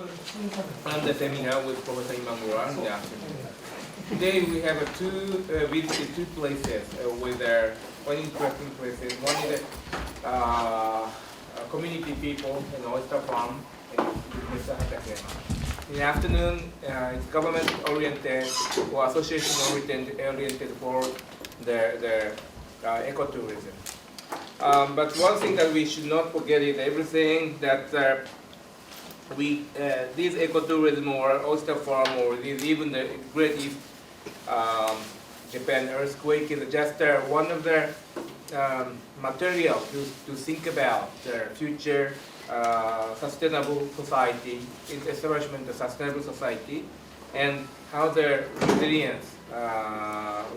and the seminar with Professor Imamura in the afternoon. Today we have visited two places with one interesting places. One is community people in oyster farm in Mr. Hatakema. In the afternoon, it's government-oriented or association-oriented for the ecotourism. But one thing that we should not forget is everything that this ecotourism or oyster farm or even the Great East Japan earthquake is just one of the material to think about the future sustainable society, establishment of sustainable society, and how the resilience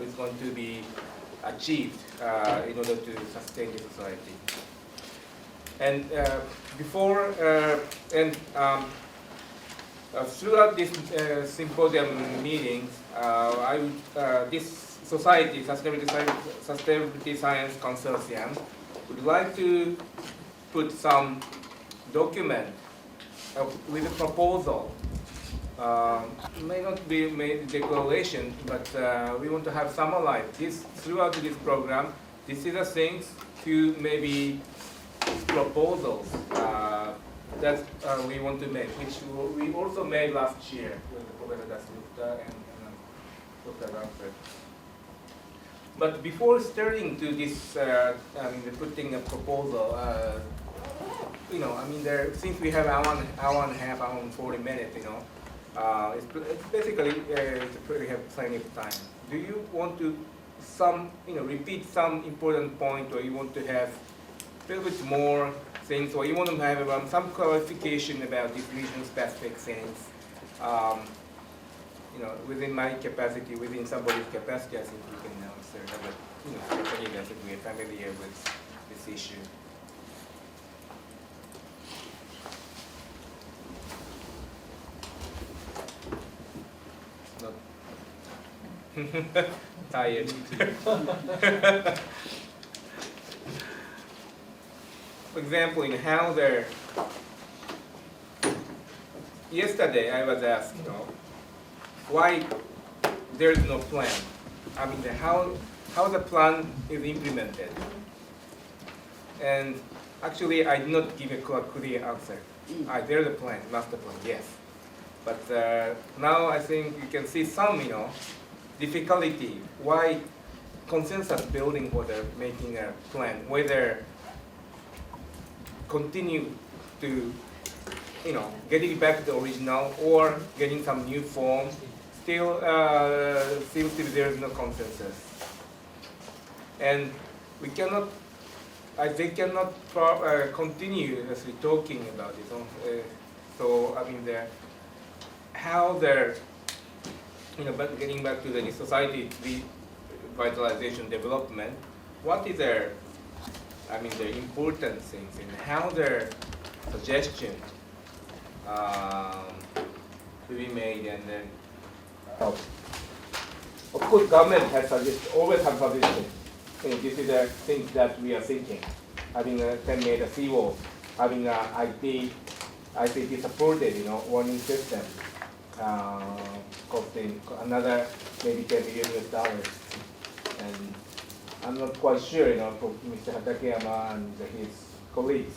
is going to be achieved in order to sustain the society. And throughout this symposium meetings, this society, Sustainability Science Consortium, would like to put some document with a proposal. May not be made declaration, but we want to have summarized this throughout this program. This is the things to maybe proposals that we want to make, which we also made last year with Professor Dasgupta and Dr. Ramsey. But before starting to this, putting a proposal, since we have hour and a half, hour and 40 minutes, it's basically we have plenty of time. Do you want to repeat some important point, or you want to have a little bit more things, or you want to have some clarification about these region-specific things? Within my capacity, within somebody's capacity, I think we can answer. But I think we are familiar with this issue. Tired. For example, in how yesterday I was asked, why there is no plan. How the plan is implemented. And actually, I did not give a clear answer. There's a plan, master plan, yes. But now I think you can see some, difficulty. Why consensus building for the making a plan, whether continue to, getting back to the original or getting some new form, still seems to be there is no consensus. And we cannot, they cannot continuously talking about it. How they're, but getting back to the society revitalization development, what is their, the important things and how their suggestion to be made, and then of course government has always have suggestions. This is the things that we are thinking. Having a 10-meter seawall, having a ICT supported, warning system, costing another maybe $10 billion. And I'm not quite sure, for Mr. Hatakeyama and his colleagues,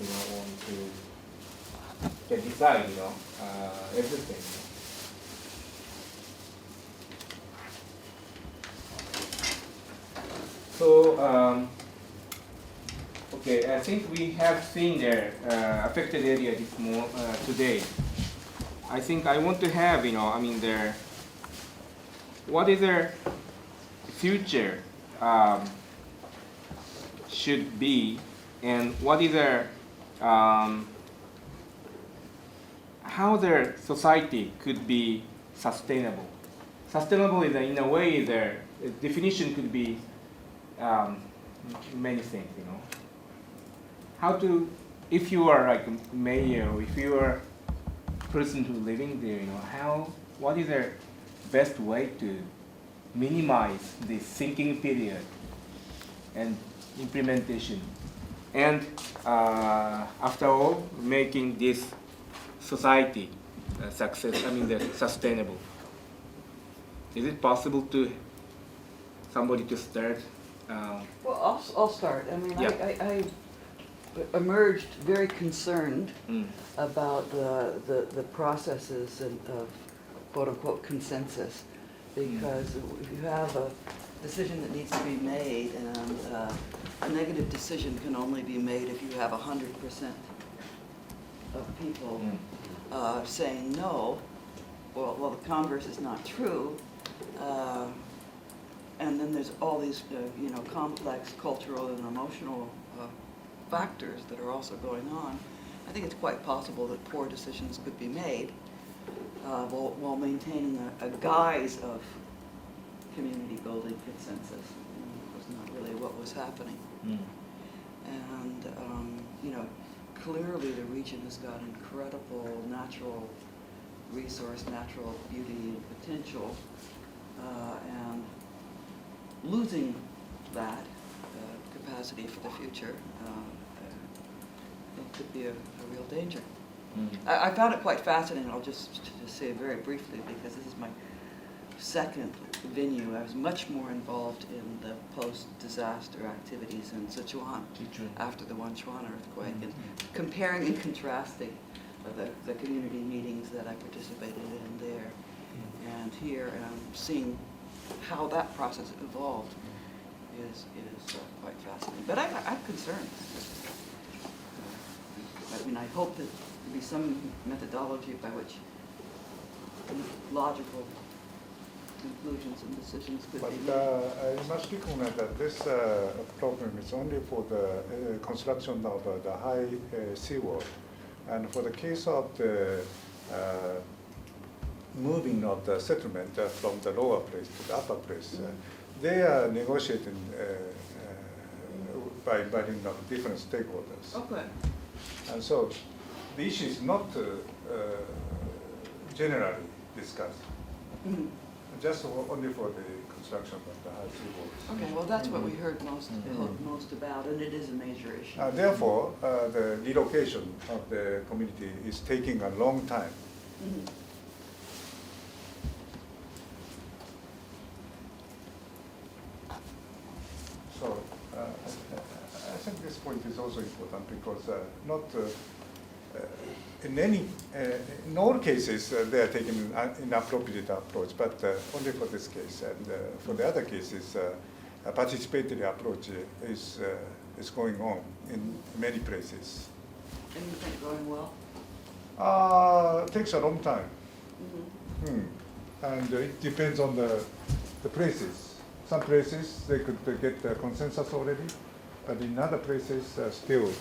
can decide, everything. So, okay, I think we have seen the affected area today. I think I want to have, what is their future should be, and what is their, how their society could be sustainable. Sustainable is, in a way, their definition could be many things, How to, if you are like a mayor, or if you are a person who's living there, what is the best way to minimize this thinking period and implementation? And after all, making this society success, I mean the sustainable. Is it possible to somebody to start? Well, I'll start. I mean, Yeah. I emerged very concerned about the processes of quote-unquote consensus, because if you have a decision that needs to be made, and a negative decision can only be made if you have 100% of people saying no. Well, the converse is not true. And then there's all these, complex cultural and emotional factors that are also going on. I think it's quite possible that poor decisions could be made while maintaining a guise of community building consensus. It was not really what was happening. And, clearly the region has got incredible natural resource, natural beauty and potential, and losing that capacity for the future it could be a real danger. I found it quite fascinating. I'll just say very briefly, because this is my second venue. I was much more involved in the post-disaster activities in Sichuan after the Wenchuan earthquake, and comparing and contrasting the community meetings that I participated in there and here, and seeing how that process evolved is quite fascinating. But I'm concerned. I mean, I hope that there'll be some methodology by which logical conclusions and decisions could be made. But you must recognize that this problem is only for the construction of the high seawall. And for the case of the moving of the settlement from the lower place to the upper place, they are negotiating by inviting different stakeholders. Okay. And so the issue is not generally discussed, just only for the construction of the high seawalls. Okay, well, that's what we heard most about, and it is a major issue. Therefore, the relocation of the community is taking a long time. So I think this point is also important, because not in all cases they are taking an inappropriate approach, but only for this case. And for the other cases, a participatory approach is going on in many places. And you think going well? It takes a long time. And it depends on the places. Some places they could get the consensus already, but in other places still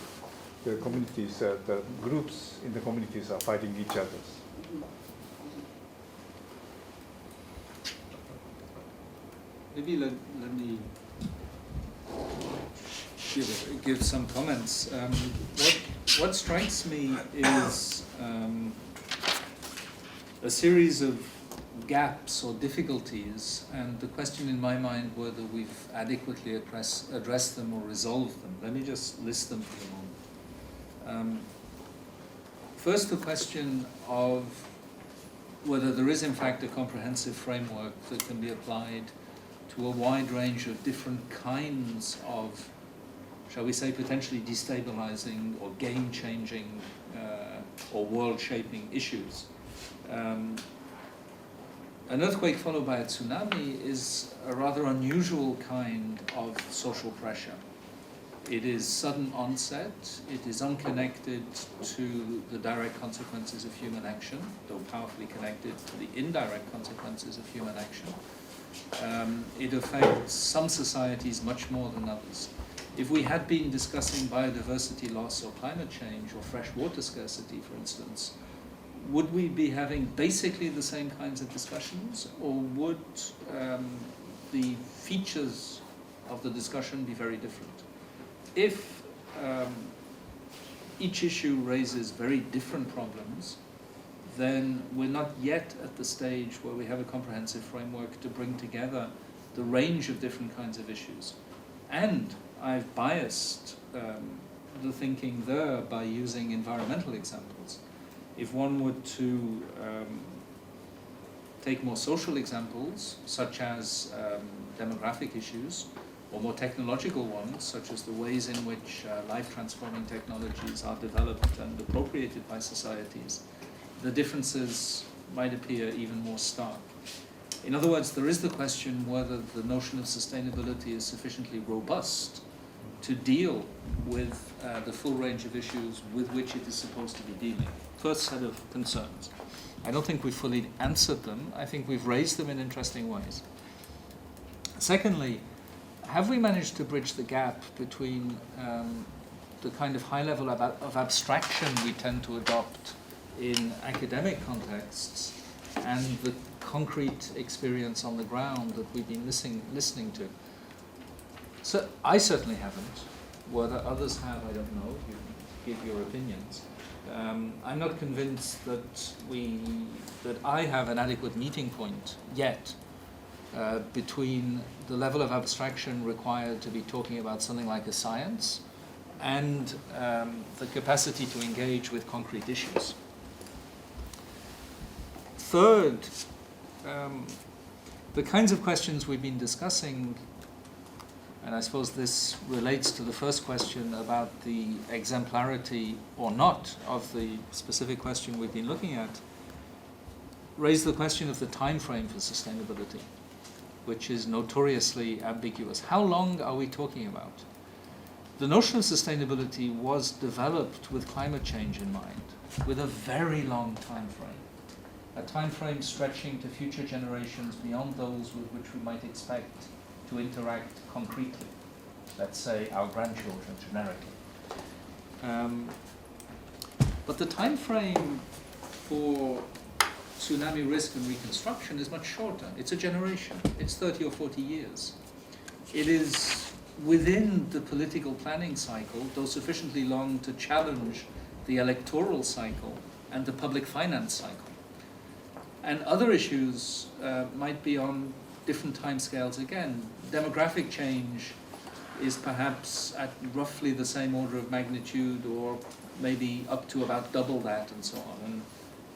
the communities, the groups in the communities are fighting each other. Maybe let me give some comments. What strikes me is a series of gaps or difficulties, and the question in my mind whether we've adequately addressed them or resolved them. Let me just list them for a moment. First, the question of whether there is in fact a comprehensive framework that can be applied to a wide range of different kinds of, shall we say, potentially destabilizing or game-changing or world-shaping issues. An earthquake followed by a tsunami is a rather unusual kind of social pressure. It is sudden onset, it is unconnected to the direct consequences of human action, though powerfully connected to the indirect consequences of human action. It affects some societies much more than others. If we had been discussing biodiversity loss or climate change or fresh water scarcity, for instance, would we be having basically the same kinds of discussions, or would the features of the discussion be very different? If each issue raises very different problems, then we're not yet at the stage where we have a comprehensive framework to bring together the range of different kinds of issues. And I've biased the thinking there by using environmental examples. If one were to take more social examples, such as demographic issues, or more technological ones, such as the ways in which life-transforming technologies are developed and appropriated by societies, the differences might appear even more stark. In other words, there is the question whether the notion of sustainability is sufficiently robust to deal with the full range of issues with which it is supposed to be dealing. First set of concerns. I don't think we've fully answered them. I think we've raised them in interesting ways. Secondly, have we managed to bridge the gap between the kind of high level of abstraction we tend to adopt in academic contexts and the concrete experience on the ground that we've been listening to? So I certainly haven't. Whether others have, I don't know. You give your opinions. I'm not convinced that I have an adequate meeting point yet between the level of abstraction required to be talking about something like a science and the capacity to engage with concrete issues. Third, the kinds of questions we've been discussing, and I suppose this relates to the first question about the exemplarity or not of the specific question we've been looking at, raise the question of the time frame for sustainability, which is notoriously ambiguous. How long are we talking about? The notion of sustainability was developed with climate change in mind, with a very long time frame. A time frame stretching to future generations beyond those with which we might expect to interact concretely, let's say our grandchildren generically. But the time frame for tsunami risk and reconstruction is much shorter. It's a generation. It's 30 or 40 years. It is within the political planning cycle, though sufficiently long to challenge the electoral cycle and the public finance cycle. And other issues might be on different timescales again. Demographic change is perhaps at roughly the same order of magnitude or maybe up to about double that and so on.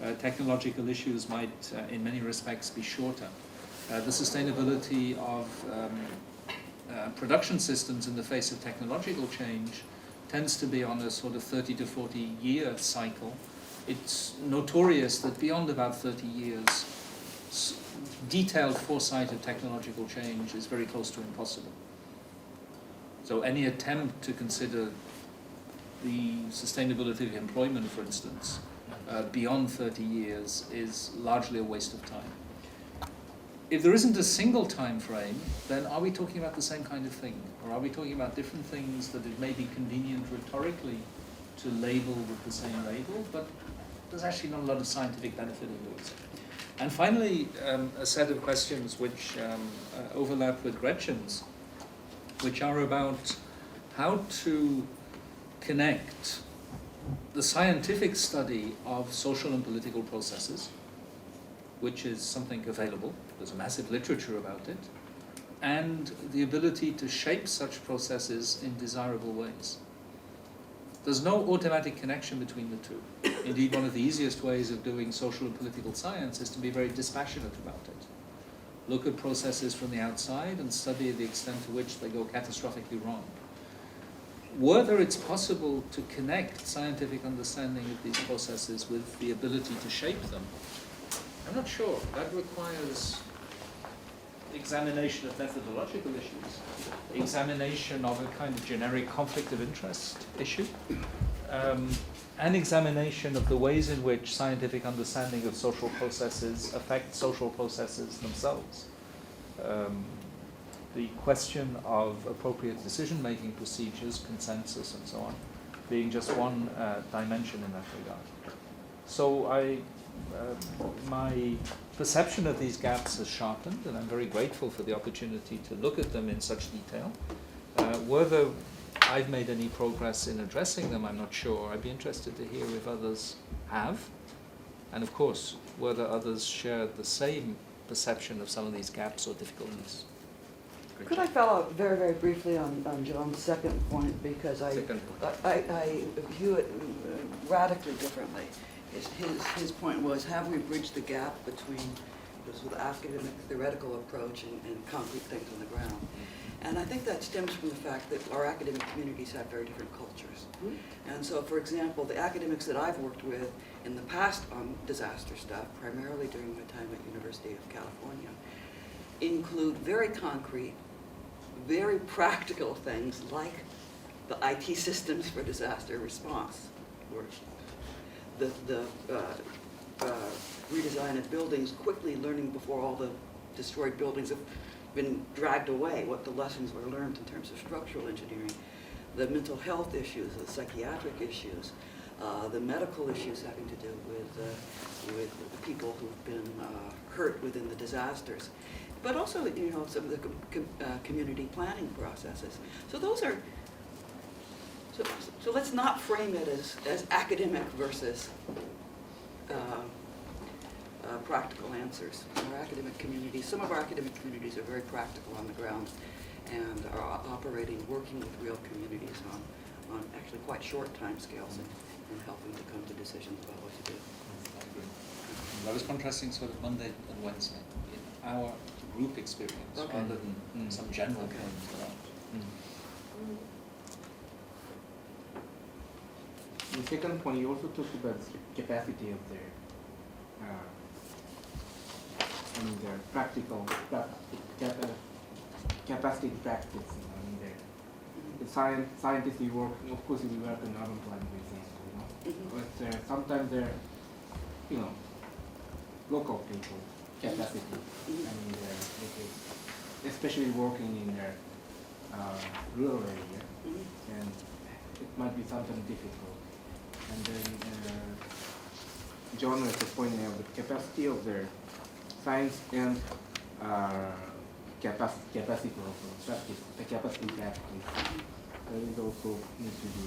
And technological issues might, in many respects, be shorter. The sustainability of production systems in the face of technological change tends to be on a sort of 30 to 40 year cycle. It's notorious that beyond about 30 years, detailed foresight of technological change is very close to impossible. So any attempt to consider the sustainability of employment, for instance, beyond 30 years is largely a waste of time. If there isn't a single time frame, then are we talking about the same kind of thing? Or are we talking about different things that it may be convenient rhetorically to label with the same label, but there's actually not a lot of scientific benefit in doing so? And finally, a set of questions which overlap with Gretchen's, which are about how to connect the scientific study of social and political processes, which is something available, there's a massive literature about it, and the ability to shape such processes in desirable ways. There's no automatic connection between the two. Indeed, one of the easiest ways of doing social and political science is to be very dispassionate about it. Look at processes from the outside and study the extent to which they go catastrophically wrong. Whether it's possible to connect scientific understanding of these processes with the ability to shape them, I'm not sure. That requires examination of methodological issues, examination of a kind of generic conflict of interest issue, and examination of the ways in which scientific understanding of social processes affect social processes themselves. The question of appropriate decision-making procedures, consensus, and so on, being just one dimension in that regard. So my perception of these gaps has sharpened, and I'm very grateful for the opportunity to look at them in such detail. Whether I've made any progress in addressing them, I'm not sure. I'd be interested to hear if others have, and of course, whether others share the same perception of some of these gaps or difficulties. Could I follow up very, very briefly on John's second point, because I view it radically differently. his point was, have we bridged the gap between the sort of academic theoretical approach and concrete things on the ground? And I think that stems from the fact that our academic communities have very different cultures. And so, for example, the academics that I've worked with in the past on disaster stuff, primarily during my time at University of California, include very concrete, very practical things like the IT systems for disaster response, or the redesign of buildings, quickly learning before all the destroyed buildings have been dragged away, what the lessons were learned in terms of structural engineering, the mental health issues, the psychiatric issues, the medical issues having to do with the people who've been hurt within the disasters, but also, you know, some of the community planning processes. So those are, so let's not frame it as academic versus practical answers. Our academic communities, some of our academic communities are very practical on the ground and are operating, working with real communities on actually quite short time scales and helping to come to decisions about what to do. I agree. I was contrasting sort of Monday and Wednesday in our group experience rather than some general points around. The second point, you also talked about the capacity of their practical capacity to practice. The scientists we work, of course, we work in urban planning, for example, but sometimes they're, local people capacity. Especially working in their rural area, and it might be sometimes difficult. And then John was pointing out the capacity of their science and capacity also practice, the capacity practice. That is also needs to be.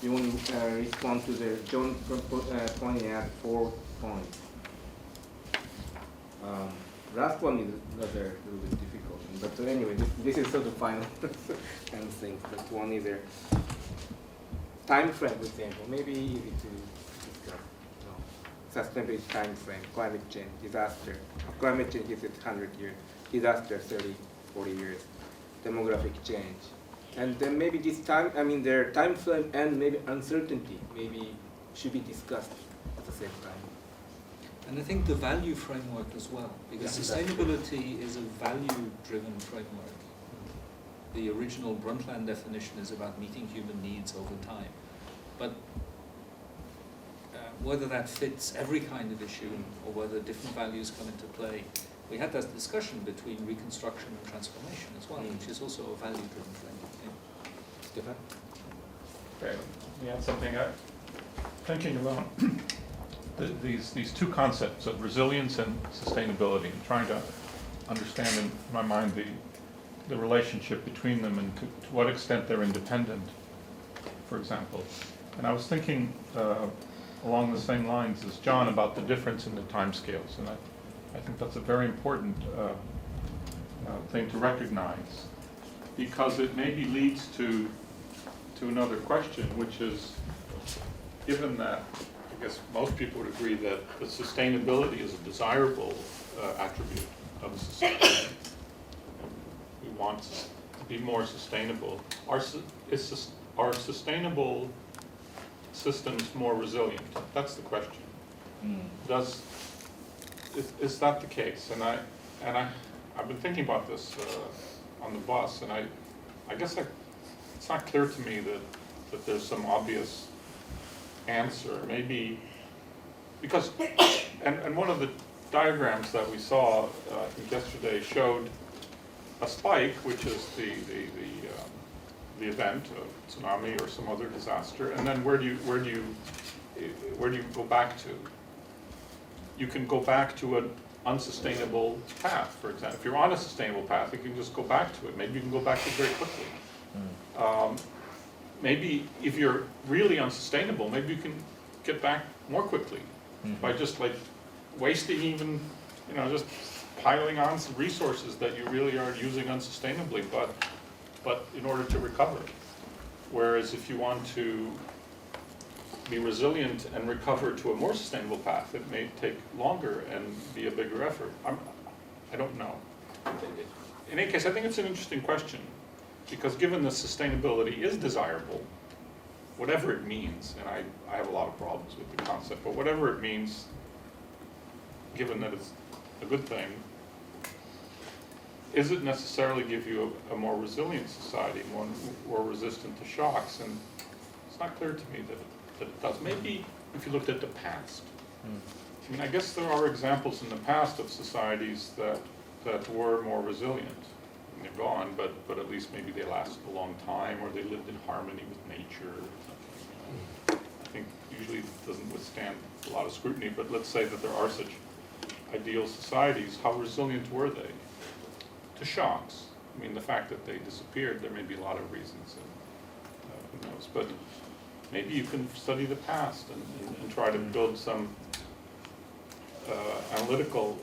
You want to respond to the John pointing out 4 points. Last one is rather a little bit difficult, but anyway, this is sort of final kind of thing. But one is there. Time frame, for example, maybe easy to discuss. Sustainability time frame, climate change, disaster. Climate change is 100 years, disaster 30, 40 years, demographic change. And then maybe this time, their time frame and maybe uncertainty maybe should be discussed at the same time. And I think the value framework as well, because sustainability is a value-driven framework. The original Brundtland definition is about meeting human needs over time. But whether that fits every kind of issue or whether different values come into play, we had that discussion between reconstruction and transformation as well, which is also a value-driven framework. Stefan? Okay, yeah, something thinking about these two concepts of resilience and sustainability, and trying to understand in my mind the relationship between them and to what extent they're independent, for example. And I was thinking along the same lines as John about the difference in the timescales, and I think that's a very important thing to recognize, because it maybe leads to another question, which is, given that I guess most people would agree that the sustainability is a desirable attribute of a society. We want to be more sustainable. Are sustainable systems more resilient? That's the question. Is that the case? And I've been thinking about this on the bus, and I guess it's not clear to me that there's some obvious answer. Maybe because and one of the diagrams that we saw I think yesterday showed a spike, which is the event of tsunami or some other disaster, and then where do you go back to? You can go back to an unsustainable path, for example. If you're on a sustainable path, you can just go back to it. Maybe you can go back to it very quickly. Maybe if you're really unsustainable, maybe you can get back more quickly by just like wasting even, just piling on some resources that you really are using unsustainably, but in order to recover. Whereas if you want to be resilient and recover to a more sustainable path, it may take longer and be a bigger effort. I don't know. In any case, I think it's an interesting question, because given that sustainability is desirable, whatever it means, and I have a lot of problems with the concept, but whatever it means, given that it's a good thing, is it necessarily give you a more resilient society, one more resistant to shocks? And it's not clear to me that it does. Maybe if you looked at the past. I mean, I guess there are examples in the past of societies that were more resilient. And they're gone, but at least maybe they lasted a long time, or they lived in harmony with nature or something. I think usually it doesn't withstand a lot of scrutiny, but let's say that there are such ideal societies. How resilient were they to shocks? I mean, the fact that they disappeared, there may be a lot of reasons, and who knows, but maybe you can study the past and try to build some analytical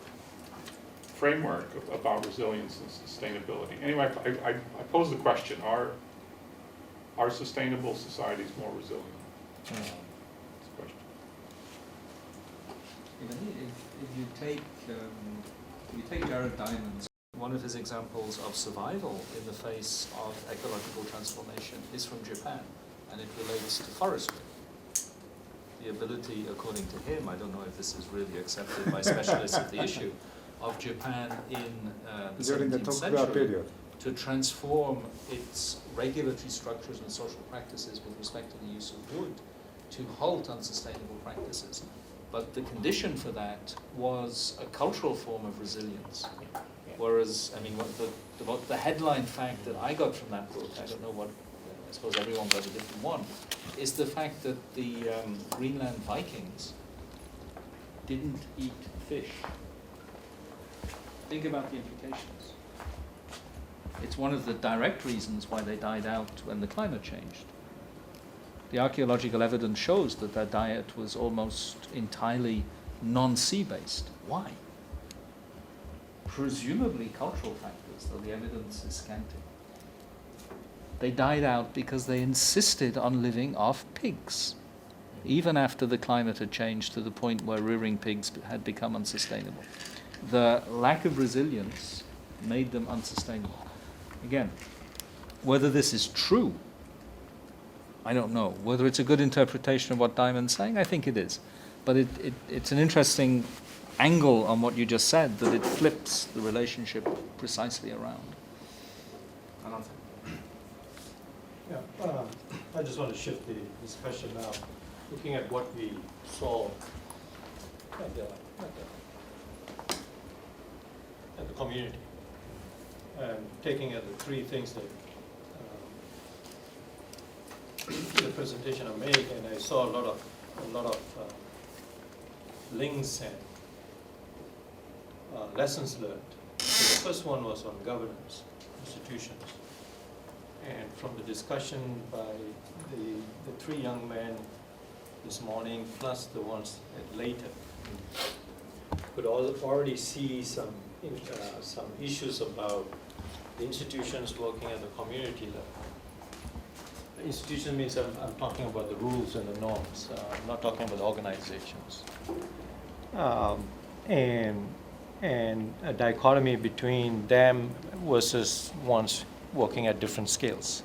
framework about resilience and sustainability. Anyway, I pose the question, are sustainable societies more resilient? That's the question. If you take Jared Diamond's, one of his examples of survival in the face of ecological transformation is from Japan, and it relates to forestry. The ability, according to him, I don't know if this is really accepted by specialists of the issue, of Japan in the during the 17th Tokugawa century period. to transform its regulatory structures and social practices with respect to the use of wood to halt unsustainable practices. But the condition for that was a cultural form of resilience. Whereas, I mean, what the headline fact that I got from that book, I don't know what, I suppose everyone got a different one, is the fact that the Greenland Vikings didn't eat fish. Think about the implications. It's one of the direct reasons why they died out when the climate changed. The archaeological evidence shows that their diet was almost entirely non-sea based. Why? Presumably cultural factors, though the evidence is scanty. They died out because they insisted on living off pigs, even after the climate had changed to the point where rearing pigs had become unsustainable. The lack of resilience made them unsustainable. Again, whether this is true, I don't know. Whether it's a good interpretation of what Diamond's saying, I think it is. But it's an interesting angle on what you just said, that it flips the relationship precisely around. Yeah, I just want to shift the discussion now, looking at what we saw at the community, and taking at the three things that the presentation I made, and I saw a lot of links and lessons learned. So the first one was on governance, institutions. And from the discussion by the three young men this morning, plus the ones later, could already see some issues about the institutions working at the community level. The institution means I'm talking about the rules and the norms. I'm not talking about organizations. And a dichotomy between them versus ones working at different scales.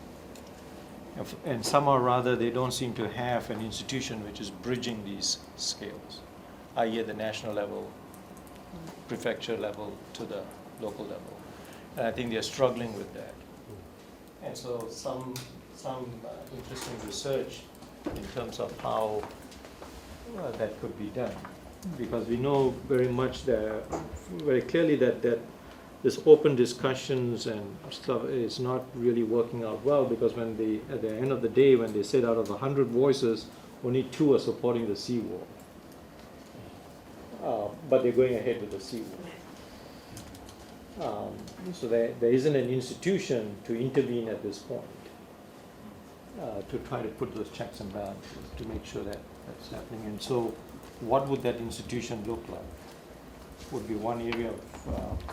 And somehow or other, they don't seem to have an institution which is bridging these scales, i.e. at the national level, prefecture level to the local level. And I think they're struggling with that. And so some interesting research in terms of how that could be done. Because we know very clearly that this open discussions and stuff is not really working out well, because at the end of the day, when they said out of 100 voices, only 2 are supporting the seawall. But they're going ahead with the seawall. So there isn't an institution to intervene at this point, to try to put those checks and balances to make sure that that's happening. And so what would that institution look like? would be one area of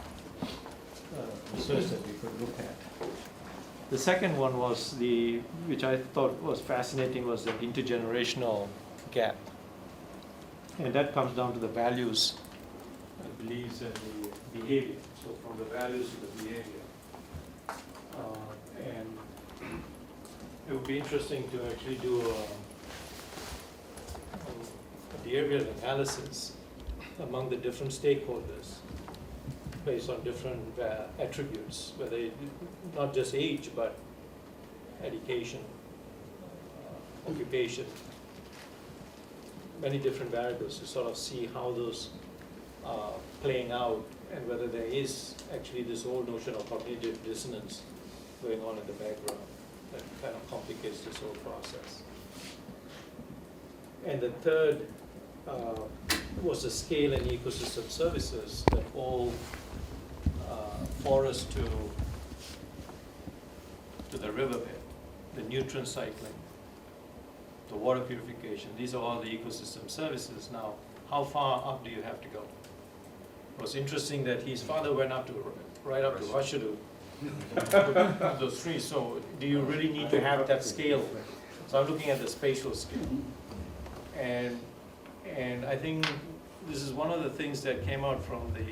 research that we could look at. The second one was which I thought was fascinating, was the intergenerational gap. And that comes down to the values, beliefs, and the behavior. So from the values to the behavior. And it would be interesting to actually do a behavioral analysis among the different stakeholders based on different attributes, whether not just age, but education, occupation, many different variables to sort of see how those are playing out and whether there is actually this whole notion of cognitive dissonance going on in the background that kind of complicates this whole process. And the third was the scale and ecosystem services that all forest to the riverbed, the nutrient cycling, the water purification. These are all the ecosystem services. Now, how far up do you have to go? It was interesting that his father went right up to Russia to those trees. So do you really need to have that scale? So I'm looking at the spatial scale. And I think this is one of the things that came out from the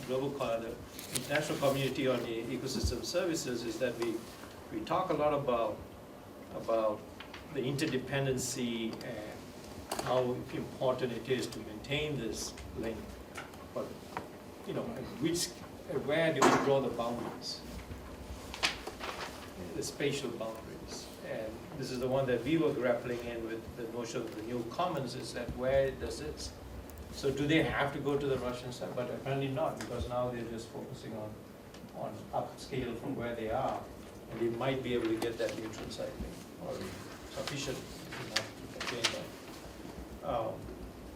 global the international community on the ecosystem services, is that we talk a lot about the interdependency and how important it is to maintain this link. But where do we draw the boundaries? The spatial boundaries. And this is the one that we were grappling in with the notion of the new commons, is that where does it? So do they have to go to the Russian side? But apparently not, because now they're just focusing on upscale from where they are, and they might be able to get that nutrient cycling or sufficient enough to contain that.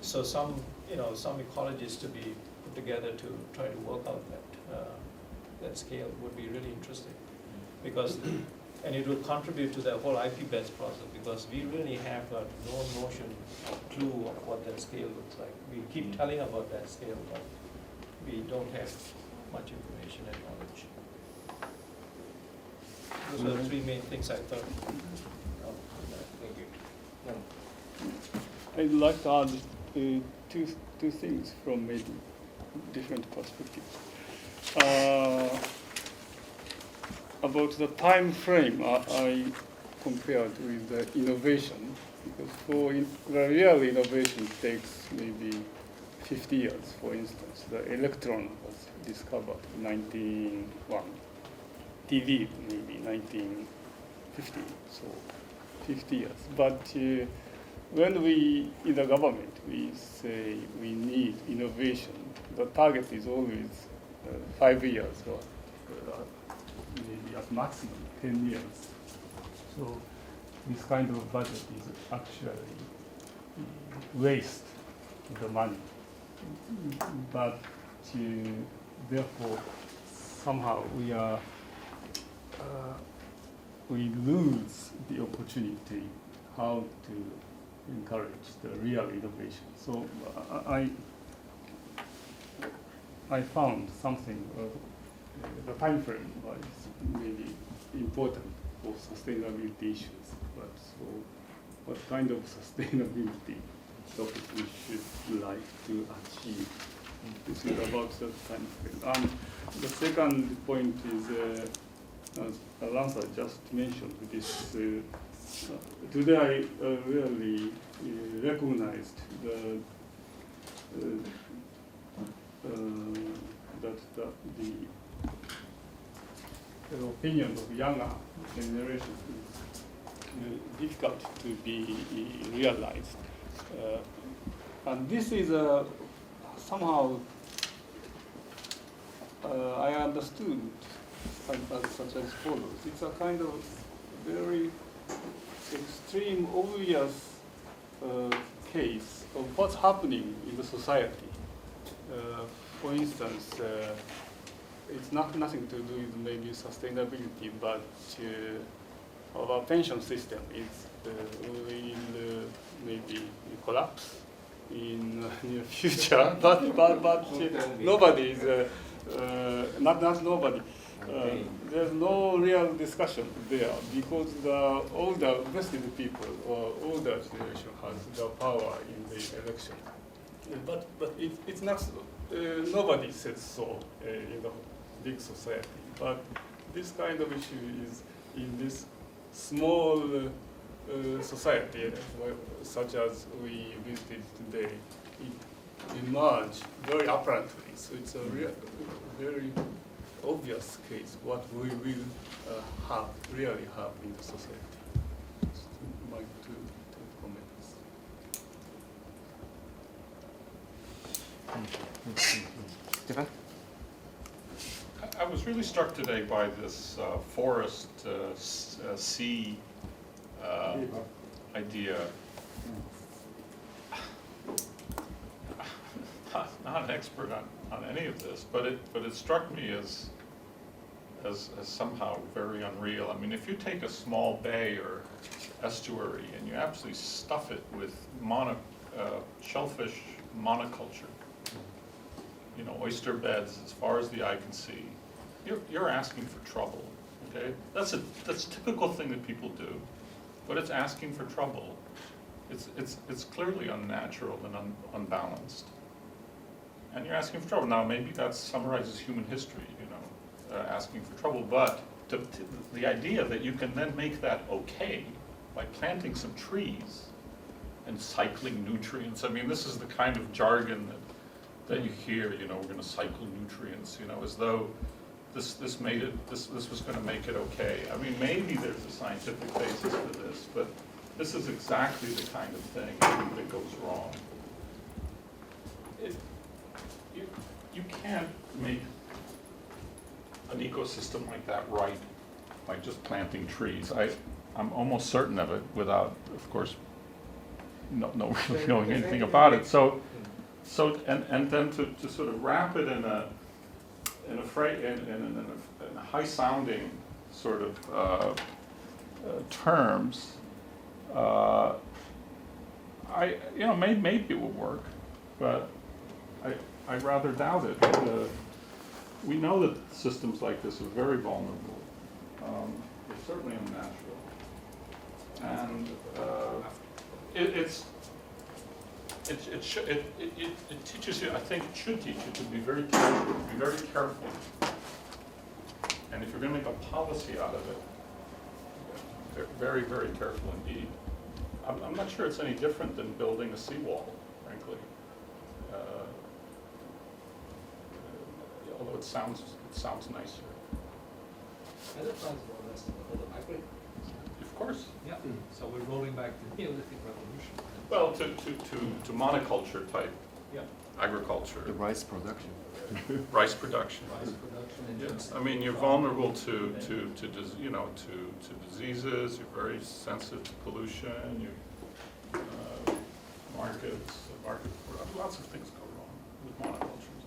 So some ecologists to be put together to try to work out that scale would be really interesting, because and it will contribute to the whole IPBES process, because we really have got no notion or clue of what that scale looks like. We keep telling about that scale, but we don't have much information and knowledge. Those are the three main things I thought. Thank you. I'd like to add two things from maybe different perspectives. About the time frame, I compared with the innovation, because for the real innovation takes maybe 50 years. For instance, the electron was discovered in 1901, TV maybe 1950, so 50 years. But when we, in the government, we say we need innovation, the target is always 5 years or maybe at maximum 10 years. So this kind of budget is actually waste the money. But therefore, somehow we lose the opportunity how to encourage the real innovation. So I found something. The time frame was maybe important for sustainability issues. But so, what kind of sustainability topic we should like to achieve? This is about the time frame. The second point is, as Alansa just mentioned, this. Today I really recognized that the opinion of younger generation is difficult to be realized. And this is somehow I understood such as follows. It's a kind of very extreme, obvious case of what's happening in the society. For instance, it's nothing to do with maybe sustainability, but our pension system is will maybe collapse in near future, but nobody is not nobody. There's no real discussion there because the older vested people or older generation has the power in the election. But it's not nobody says so in the big society. But this kind of issue is in this small society, such as we visited today, it emerged very apparently. So it's a very obvious case what we will really have in the society. It's my two comments. I was really struck today by this forest sea idea. Not an expert on any of this, but it struck me as somehow very unreal. I mean, if you take a small bay or estuary and you absolutely stuff it with shellfish monoculture, you know, oyster beds as far as the eye can see, you're asking for trouble. Okay, that's a typical thing that people do, but it's asking for trouble. It's clearly unnatural and unbalanced, and you're asking for trouble. Now maybe that summarizes human history, you know, asking for trouble. But the idea that you can then make that okay by planting some trees and cycling nutrients. I mean, this is the kind of jargon that you hear. You know, we're going to cycle nutrients. You know, as though this was going to make it okay. I mean, maybe there's a scientific basis for this, but this is exactly the kind of thing that goes wrong. You can't make an ecosystem like that right by just planting trees. I'm almost certain of it without, of course, no really knowing anything about it. So and then to sort of wrap it in a high-sounding sort of terms, maybe it will work, but I rather doubt it. We know that systems like this are very vulnerable. They're certainly unnatural, and it teaches you. I think it should teach you to be very careful. Be very careful. And if you're going to make a policy out of it, very, very careful indeed. I'm not sure it's any different than building a seawall, frankly. Although it sounds nicer. Of course. Yeah. So we're rolling back to Neolithic Revolution. Well, to monoculture type agriculture. The rice production. Rice production. Rice production and Yes, I mean, you're vulnerable to diseases. You're very sensitive to pollution. Lots of things go wrong with monocultures.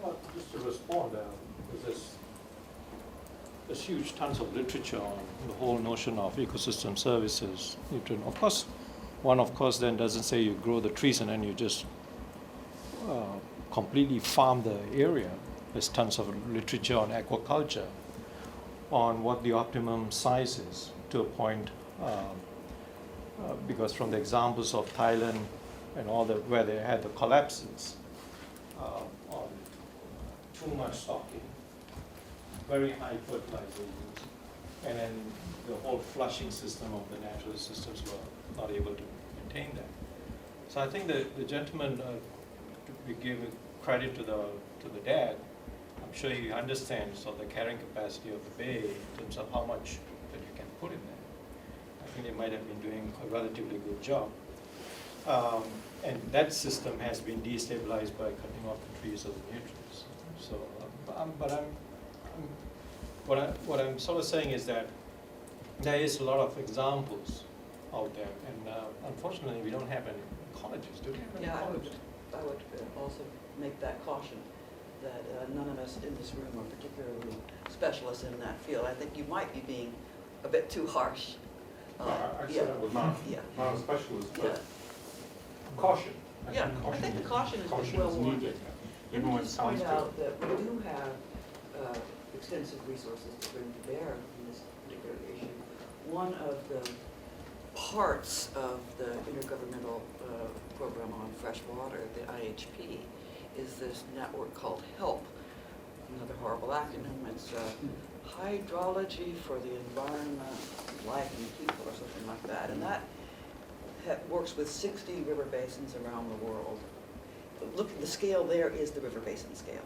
Well, just to respond, there's huge tons of literature on the whole notion of ecosystem services. Of course, then doesn't say you grow the trees and then you just completely farm the area. There's tons of literature on aquaculture, on what the optimum size is to a point, because from the examples of Thailand and all where they had the collapses on too much stocking, very high fertilizer use, and then the whole flushing system of the natural systems were not able to maintain that. So I think the gentleman, we give credit to the dad. I'm sure he understands the carrying capacity of the bay in terms of how much that you can put in there. I think they might have been doing a relatively good job. And that system has been destabilized by cutting off the trees of the nutrients. So, what I'm sort of saying is that there is a lot of examples out there, and unfortunately we don't have any colleges. Do we have any colleges? I would also make that caution that none of us in this room are particularly specialists in that field. I think you might be being a bit too harsh I yeah, said I was not yeah, a specialist, yeah. but caution. Yeah, I think the caution is Caution well is warranted. needed. Let Even me when it just point sounds out good. that we do have extensive resources to bring to bear in this particular issue. One of the parts of the intergovernmental program on fresh water, the IHP, is this network called HELP. Another horrible acronym. It's Hydrology for the Environment, Life and People, or something like that. And that works with 60 river basins around the world. Look, the scale there is the river basin scale.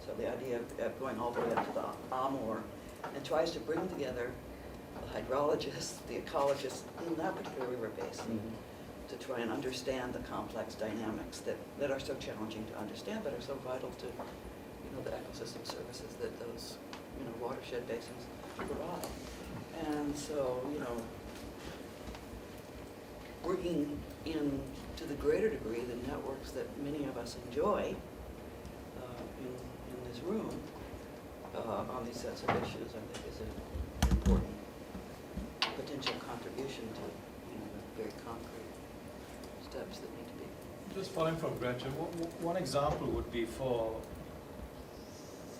So the idea of going all the way up to the Amur, and tries to bring together the hydrologists, the ecologists in that particular river basin to try and understand the complex dynamics that are so challenging to understand, but are so vital to, the ecosystem services that those, watershed basins provide. And so, working in, to the greater degree, the networks that many of us enjoy in this room on these sets of issues, I think is an important potential contribution to, the very concrete steps that need to be. Just following from Gretchen, one example would be for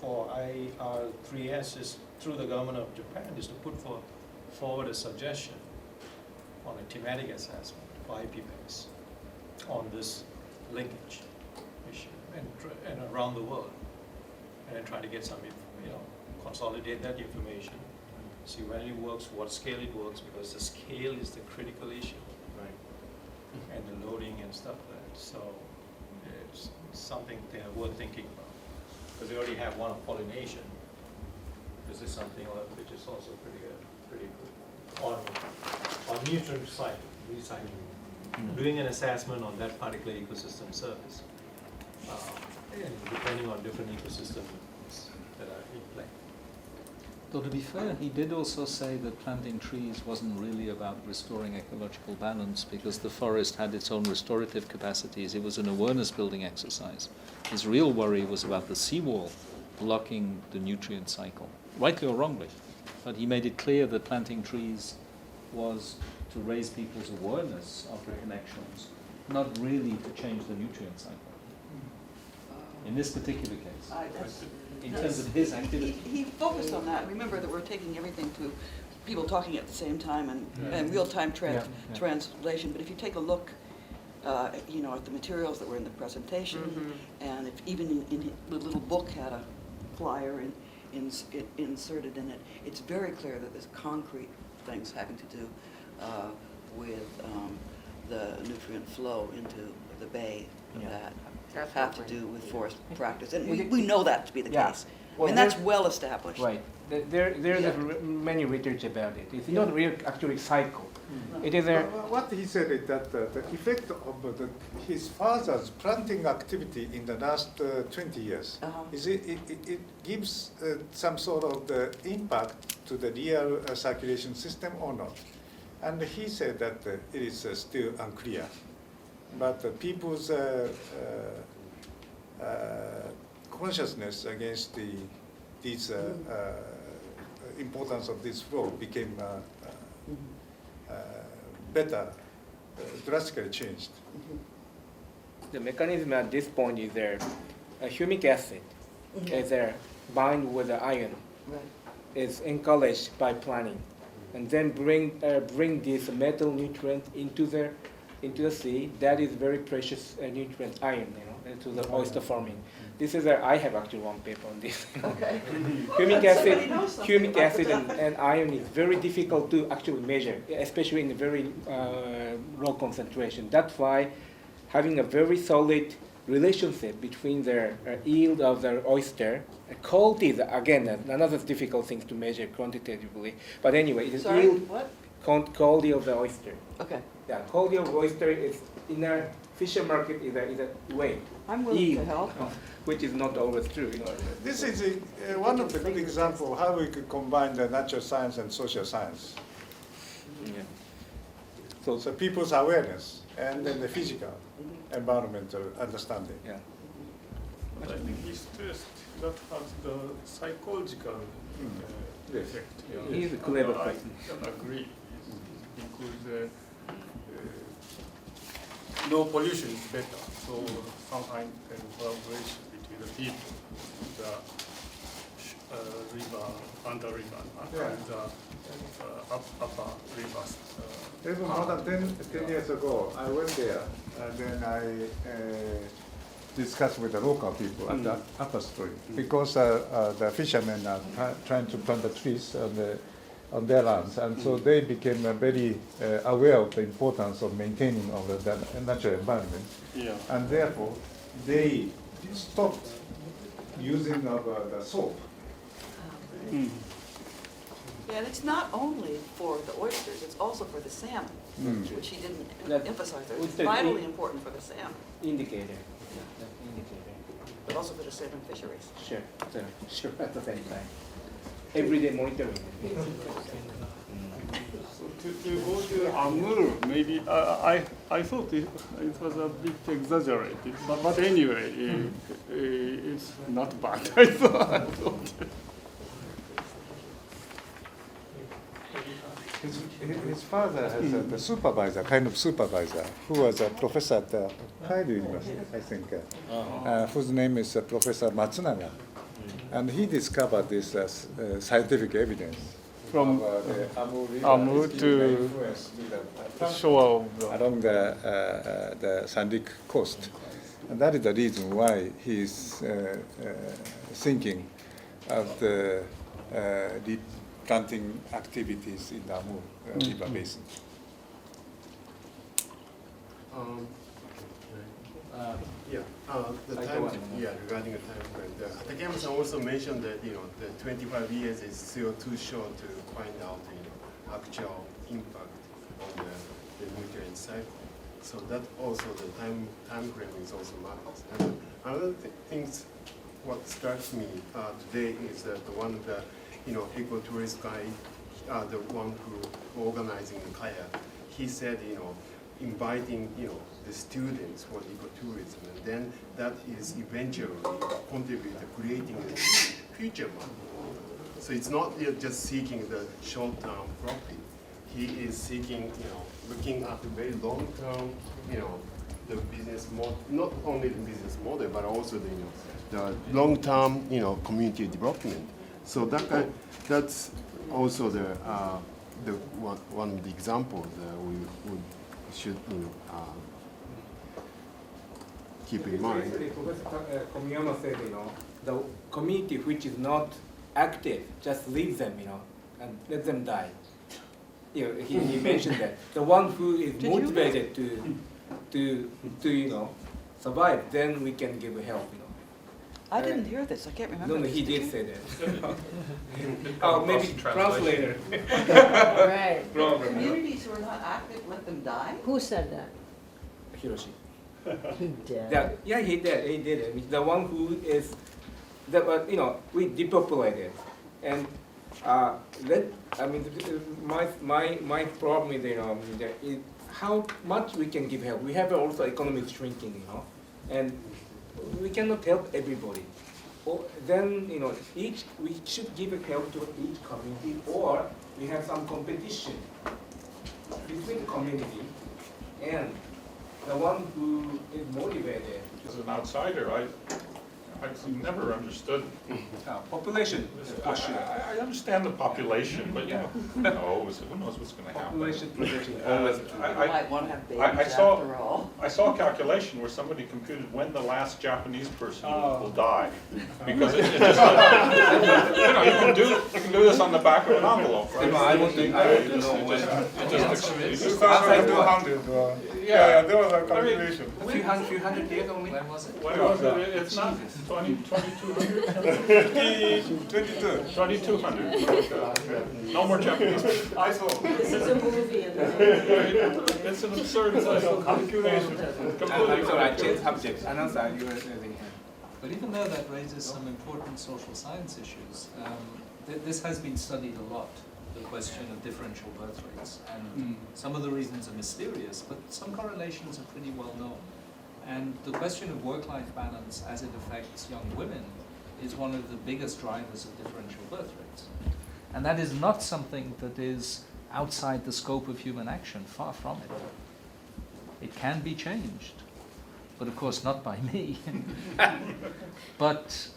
IR3S is through the government of Japan is to put forward a suggestion on a thematic assessment for IPBES on this linkage issue and around the world, and then try to get some, consolidate that information, see when it works, what scale it works, because the scale is the critical issue, right? And the loading and stuff like that. So it's something worth thinking about, because they already have one of pollination. This is something which is also pretty good on nutrient recycling, doing an assessment on that particular ecosystem service, and depending on different ecosystems that are in play. Though to be fair, he did also say that planting trees wasn't really about restoring ecological balance, because the forest had its own restorative capacities. It was an awareness building exercise. His real worry was about the seawall blocking the nutrient cycle, rightly or wrongly. But he made it clear that planting trees was to raise people's awareness of the connections, not really to change the nutrient cycle. In this particular case, in terms of his activity. He focused on that. Remember that we're taking everything to people talking at the same time and real-time translation. But if you take a look, at the materials that were in the presentation, and if even in the little book had a flyer inserted in it, it's very clear that there's concrete things having to do with the nutrient flow into the bay that have to do with forest practice. And we know that to be the case. Well, and that's well established. Right. There's many research about it. It's not real actually cycle. It is a What he said is that the effect of his father's planting activity in the last 20 years, is it gives some sort of the impact to the real circulation system or not. And he said that it is still unclear. But people's consciousness against these importance of this flow became better, drastically changed. the mechanism at this point is there. Humic acid is there bind with the iron. Right. Is encouraged by planting, and then bring this metal nutrient into the sea. That is very precious nutrient, iron, into the oyster farming. This is I have actually one paper on this. Okay. Humic acid and iron is very difficult to actually measure, especially in a very low concentration. That's why having a very solid relationship between the yield of the oyster, quality is again another difficult thing to measure quantitatively. But anyway, it is yield, What? quality of the oyster. Okay. Yeah, quality of oyster is in a fisher market is a weight. I'm willing yield, to help. which is not always true. This is one of the good examples how we could combine the natural science and social science. Yeah. So people's awareness and then the physical, environmental understanding. Yeah. I think he stressed that has the psychological Yes. effect. He's a clever I person. can agree. He's been the no pollution is better. So some kind of collaboration between the people, the river, under river, and the upper rivers. Even more than 10 years ago, I went there and then I discussed with the local people at the upper stream because the fishermen are trying to plant the trees on their lands, and so they became very aware of the importance of maintaining of the natural environment, and therefore they stopped using of the soap. Yeah, and it's not only for the oysters, it's also for the salmon, which he didn't emphasize there. It's vitally important for the salmon, Indicator. Indicator. but also for the salmon fisheries. Sure, sure, at the same time. Everyday monitoring. So to go to Amur, maybe I thought it was a bit exaggerated, but anyway, it's not bad. I thought. His father has the supervisor, kind of supervisor, who was a professor at the Kaido University, I think, whose name is Professor Matsunaga. And he discovered this scientific evidence From the Amur to the shore of along the Sandik coast. And that is the reason why he is thinking of the replanting activities in the Amur River Basin. Regarding the time frame, Takayama-san also mentioned that the 25 years is still too short to find out actual impact on the nutrient cycle. So that also the time frame is also matters. And another things what strikes me today is that the one that ecotourist guy, the one who organizing the kayak, he said inviting the students for ecotourism, and then that is eventually contribute to creating a future model. So it's not just seeking the short-term profit. He is seeking, looking at the very long-term, the business model, not only the business model, but also the long-term, community development. So that's also the one of the examples that we should keep in mind. Basically, Professor Komiyama said, the community which is not active, just leave them, and let them die. He mentioned that the one who is motivated to survive, then we can give help. I didn't hear this, I can't remember. No, this. he Did did you? say that. Oh, maybe translator. Right. Problem. Communities who are not active, let them die? Who said that? Hiroshi. He did. Yeah, he did. He did it. The one who is, we depopulated, and my problem is, how much we can give help. We have also economic shrinking, and we cannot help everybody. Then we should give help to each community, or we have some competition between the community and the one who is motivated. As an outsider, I've never understood. Population, for sure. I understand the population, but who knows? Who knows what's going to happen? Population projection always. People might want to have babies I saw- after all. I saw a calculation where somebody computed when the last Japanese person will die, because it just, you can do this on the back of an envelope, right? I want to know when. Yeah, there was a calculation. Few hundred years only. When was it? What was it? It's not 2200? 2200. No more Japanese. I saw. This is a movie and It's an absurd calculation. I'm sorry, I changed subject. Announcer, you were saying. But even though that raises some important social science issues, this has been studied a lot, the question of differential birth rates. And some of the reasons are mysterious, but some correlations are pretty well known. And the question of work-life balance as it affects young women is one of the biggest drivers of differential birth rates. And that is not something that is outside the scope of human action. Far from it. It can be changed, but of course not by me. But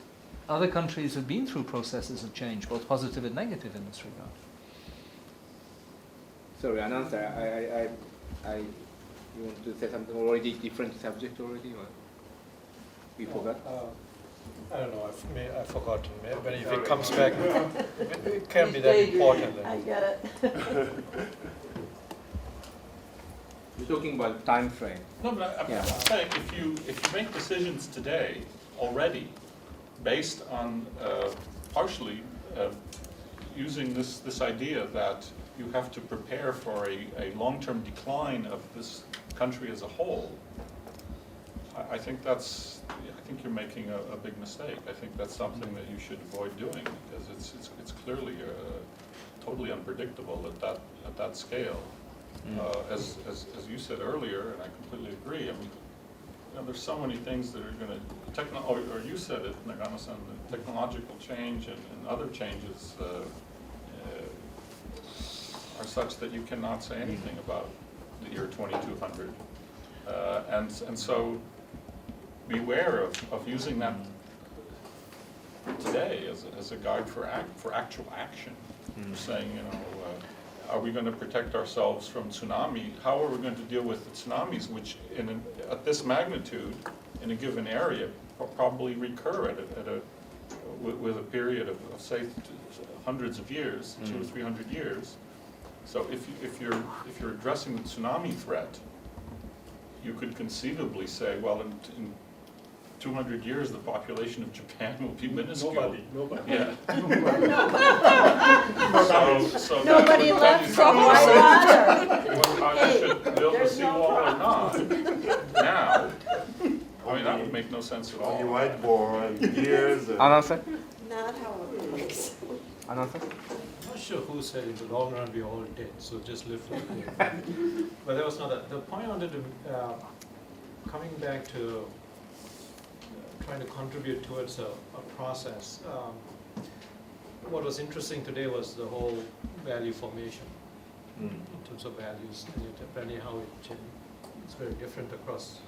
other countries have been through processes of change, both positive and negative in this regard. Sorry, announcer, you want to say something already different subject already, or we forgot? I don't know, I've forgotten, but if it comes back, it can't be that important. I get it. We're talking about time frame. No, but I'm saying if you make decisions today already based on partially using this idea that you have to prepare for a long-term decline of this country as a whole, I think you're making a big mistake. I think that's something that you should avoid doing because it's clearly totally unpredictable at that scale. As you said earlier, and I completely agree. I mean, there's so many things that are going to or you said it, Nagano-san, the technological change and other changes are such that you cannot say anything about the year 2200, and so beware of using that today as a guide for actual action. For saying, are we going to protect ourselves from tsunami? How are we going to deal with the tsunamis, which at this magnitude in a given area probably recur with a period of say hundreds of years, 200 or 300 years. So if you're addressing the tsunami threat, you could conceivably say, well, in 200 years, the population of Japan will be minuscule. Nobody. Yeah. So Nobody that left would from tell my you water. whether you should build a There's seawall no or not. Now, I mean, that would make no sense at all. On the whiteboard and years. Announcer? Not how it works. Announcer? I'm not sure who said in the long run we're all dead, so just live for it. But that was not the point I wanted to, coming back to trying to contribute towards a process. What was interesting today was the whole value formation in terms of values, and depending how it's very different across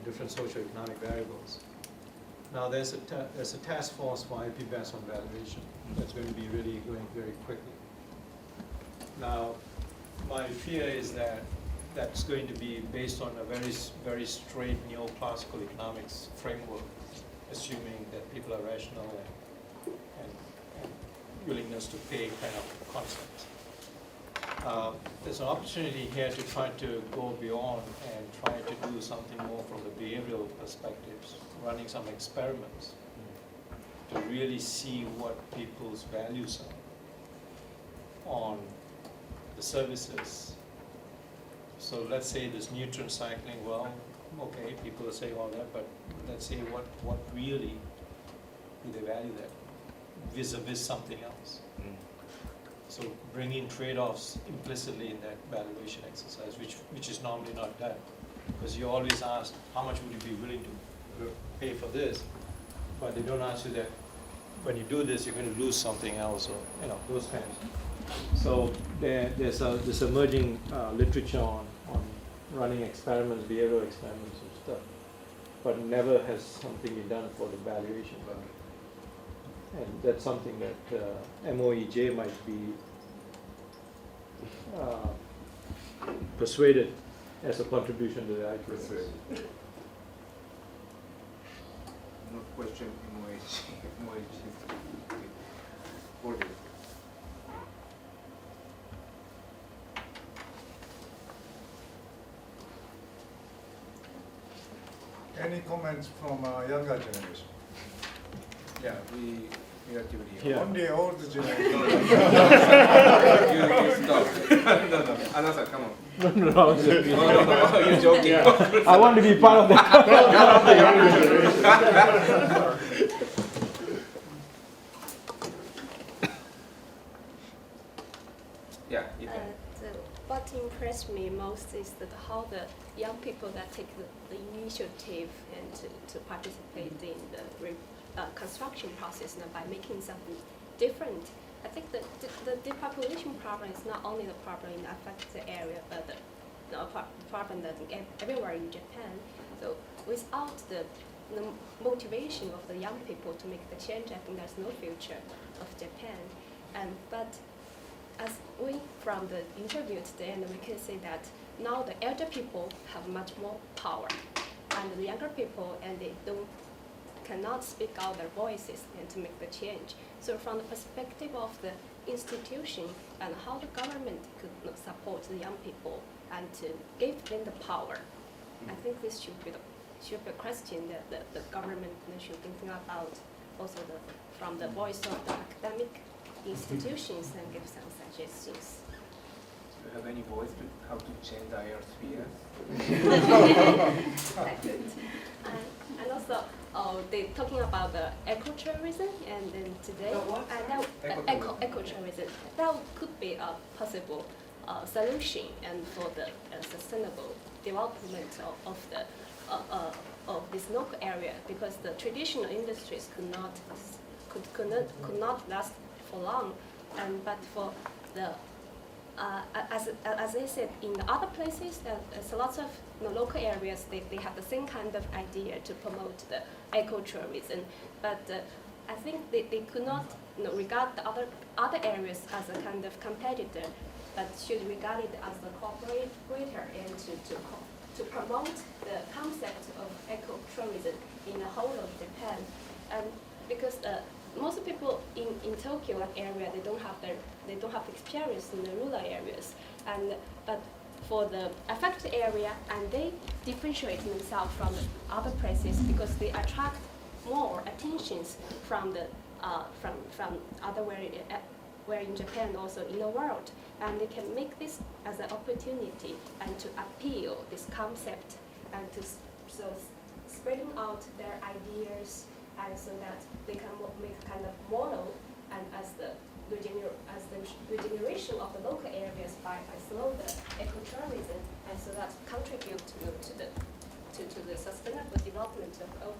different socioeconomic variables. Now there's a task force for IP based on valuation that's going to be really going very quickly. Now, my fear is that that's going to be based on a very straight neoclassical economics framework, assuming that people are rational and willingness to pay kind of concepts. There's an opportunity here to try to go beyond and try to do something more from the behavioral perspectives, running some experiments to really see what people's values are on the services. So let's say this nutrient cycling, well, okay, people are saying all that, but let's say what really do they value that vis-a-vis something else? So bringing trade-offs implicitly in that valuation exercise, which is normally not done, because you always ask how much would you be willing to pay for this, but they don't ask you that when you do this you're going to lose something else, or those kinds. So there's this emerging literature on running experiments, behavioral experiments and stuff, but never has something been done for the valuation. And that's something that MOEJ might be persuaded as a contribution to the ISSS. No question, MOH. Any comments from younger generation? Yeah, we relatively. Only old generation. You stop. No. Announcer, come on. No, You're joking. I want to be part of that. Yeah, you can. What impressed me most is that how the young people that take the initiative and to participate in the construction process by making something different I think the depopulation problem is not only the problem in the affected area, but the problem that everywhere in Japan. So without the motivation of the young people to make the change, I think there's no future of Japan. But as we from the interview today, and we can see that now the elder people have much more power, and the younger people, and they cannot speak out their voices and to make the change. So from the perspective of the institution and how the government could support the young people and to give them the power, I think this should be a question that the government should be thinking about, also from the voice of the academic institutions, and give some suggestions. Do you have any voice to how to change the ionosphere? I could. And also, they're talking about the ecotourism, and then today, ecotourism. That could be a possible solution and for the sustainable development of this local area, because the traditional industries could not last for long, but for the as I said, in the other places, there's lots of local areas. They have the same kind of idea to promote the ecotourism, but I think they could not regard the other areas as a kind of competitor, but should regard it as a cooperator and to promote the concept of ecotourism in the whole of Japan, and because most people in Tokyo area, they don't have experience in the rural areas, but for the affected area, and they differentiate themselves from the other places because they attract more attentions from the from other where in Japan, also in the world, and they can make this as an opportunity and to appeal this concept and to spreading out their ideas, and so that they can make a kind of model, and as the regeneration of the local areas by slow the ecotourism, and so that contribute to the sustainable development of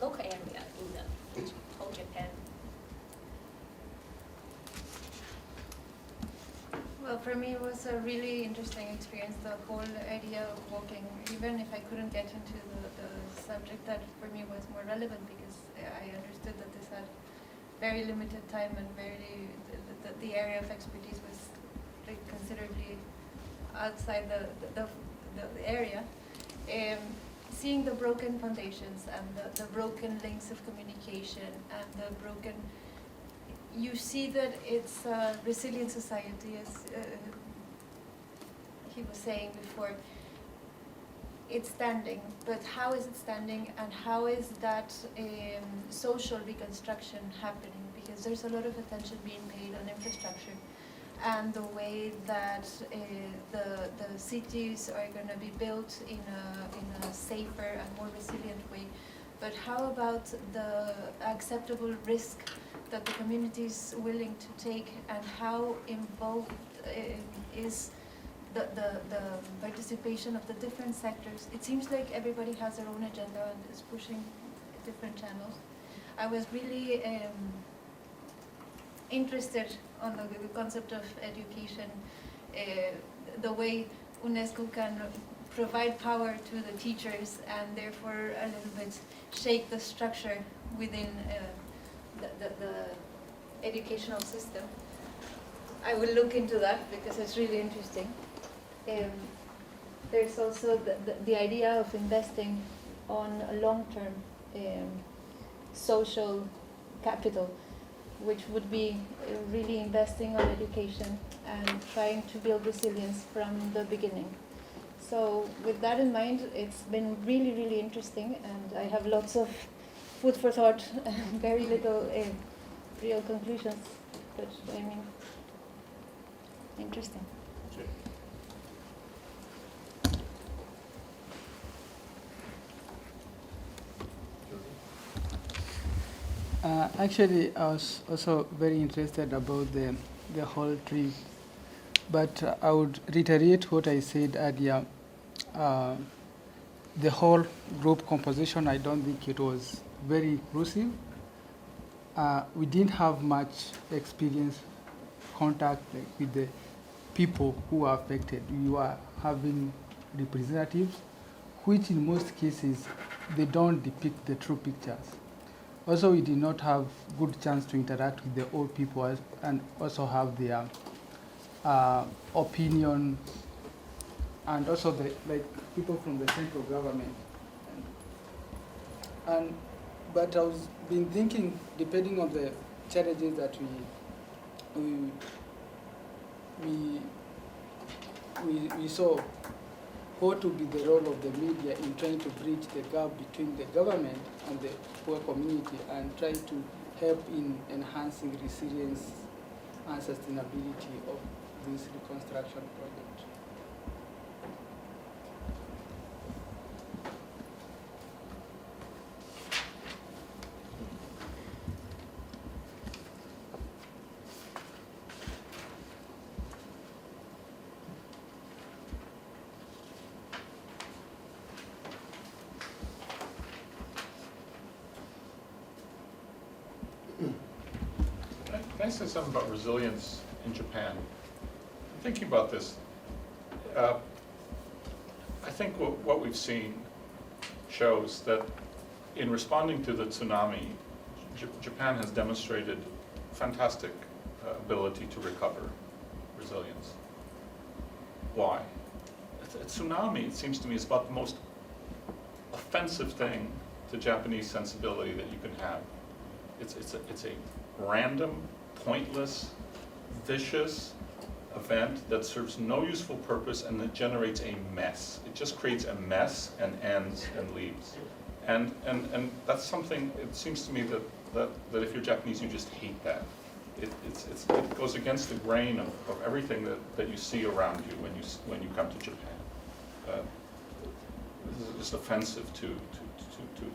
local area in the whole Japan. Well, for me, it was a really interesting experience, the whole idea of walking, even if I couldn't get into the subject that for me was more relevant, because I understood that this had very limited time and the area of expertise was considerably outside the area. Seeing the broken foundations and the broken links of communication and the broken, you see that it's a resilient society, as he was saying before. It's standing, but how is it standing, and how is that social reconstruction happening? Because there's a lot of attention being paid on infrastructure and the way that the cities are going to be built in a safer and more resilient way. But how about the acceptable risk that the community is willing to take, and how involved is the participation of the different sectors? It seems like everybody has their own agenda and is pushing different channels. I was really interested on the concept of education, the way UNESCO can provide power to the teachers and therefore a little bit shake the structure within the educational system. I will look into that because it's really interesting. There's also the idea of investing on a long-term social capital, which would be really investing on education and trying to build resilience from the beginning. So with that in mind, it's been really, really interesting, and I have lots of food for thought and very little real conclusions, but I mean, interesting. Actually, I was also very interested about the whole trip, but I would reiterate what I said earlier. The whole group composition, I don't think it was very inclusive. we didn't have much experience contact with the people who are affected. We were having representatives, which in most cases, they don't depict the true pictures. Also, we did not have good chance to interact with the old people and also have their opinion, and also the people from the central government. But I was been thinking, depending on the challenges that we saw, what would be the role of the media in trying to bridge the gap between the government and the poor community, and try to help in enhancing resilience and sustainability of this reconstruction project. Can I say something about resilience in Japan? I'm thinking about this. I think what we've seen shows that in responding to the tsunami, Japan has demonstrated fantastic ability to recover resilience. Why? A tsunami, it seems to me, is about the most offensive thing to Japanese sensibility that you can have. It's a random, pointless, vicious event that serves no useful purpose and that generates a mess. It just creates a mess and ends and leaves. And that's something, it seems to me that if you're Japanese, you just hate that. It goes against the grain of everything that you see around you when you come to Japan. This is just offensive to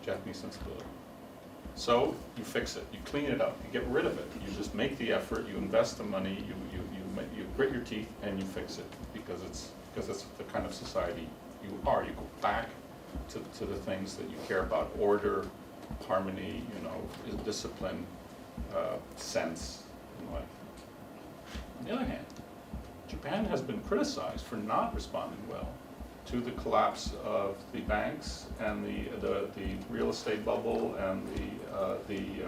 Japanese sensibility. So you fix it, you clean it up, you get rid of it. You just make the effort, you invest the money, you grit your teeth, and you fix it because it's the kind of society you are. You go back to the things that you care about: order, harmony, discipline, sense in life. On the other hand, Japan has been criticized for not responding well to the collapse of the banks and the real estate bubble and the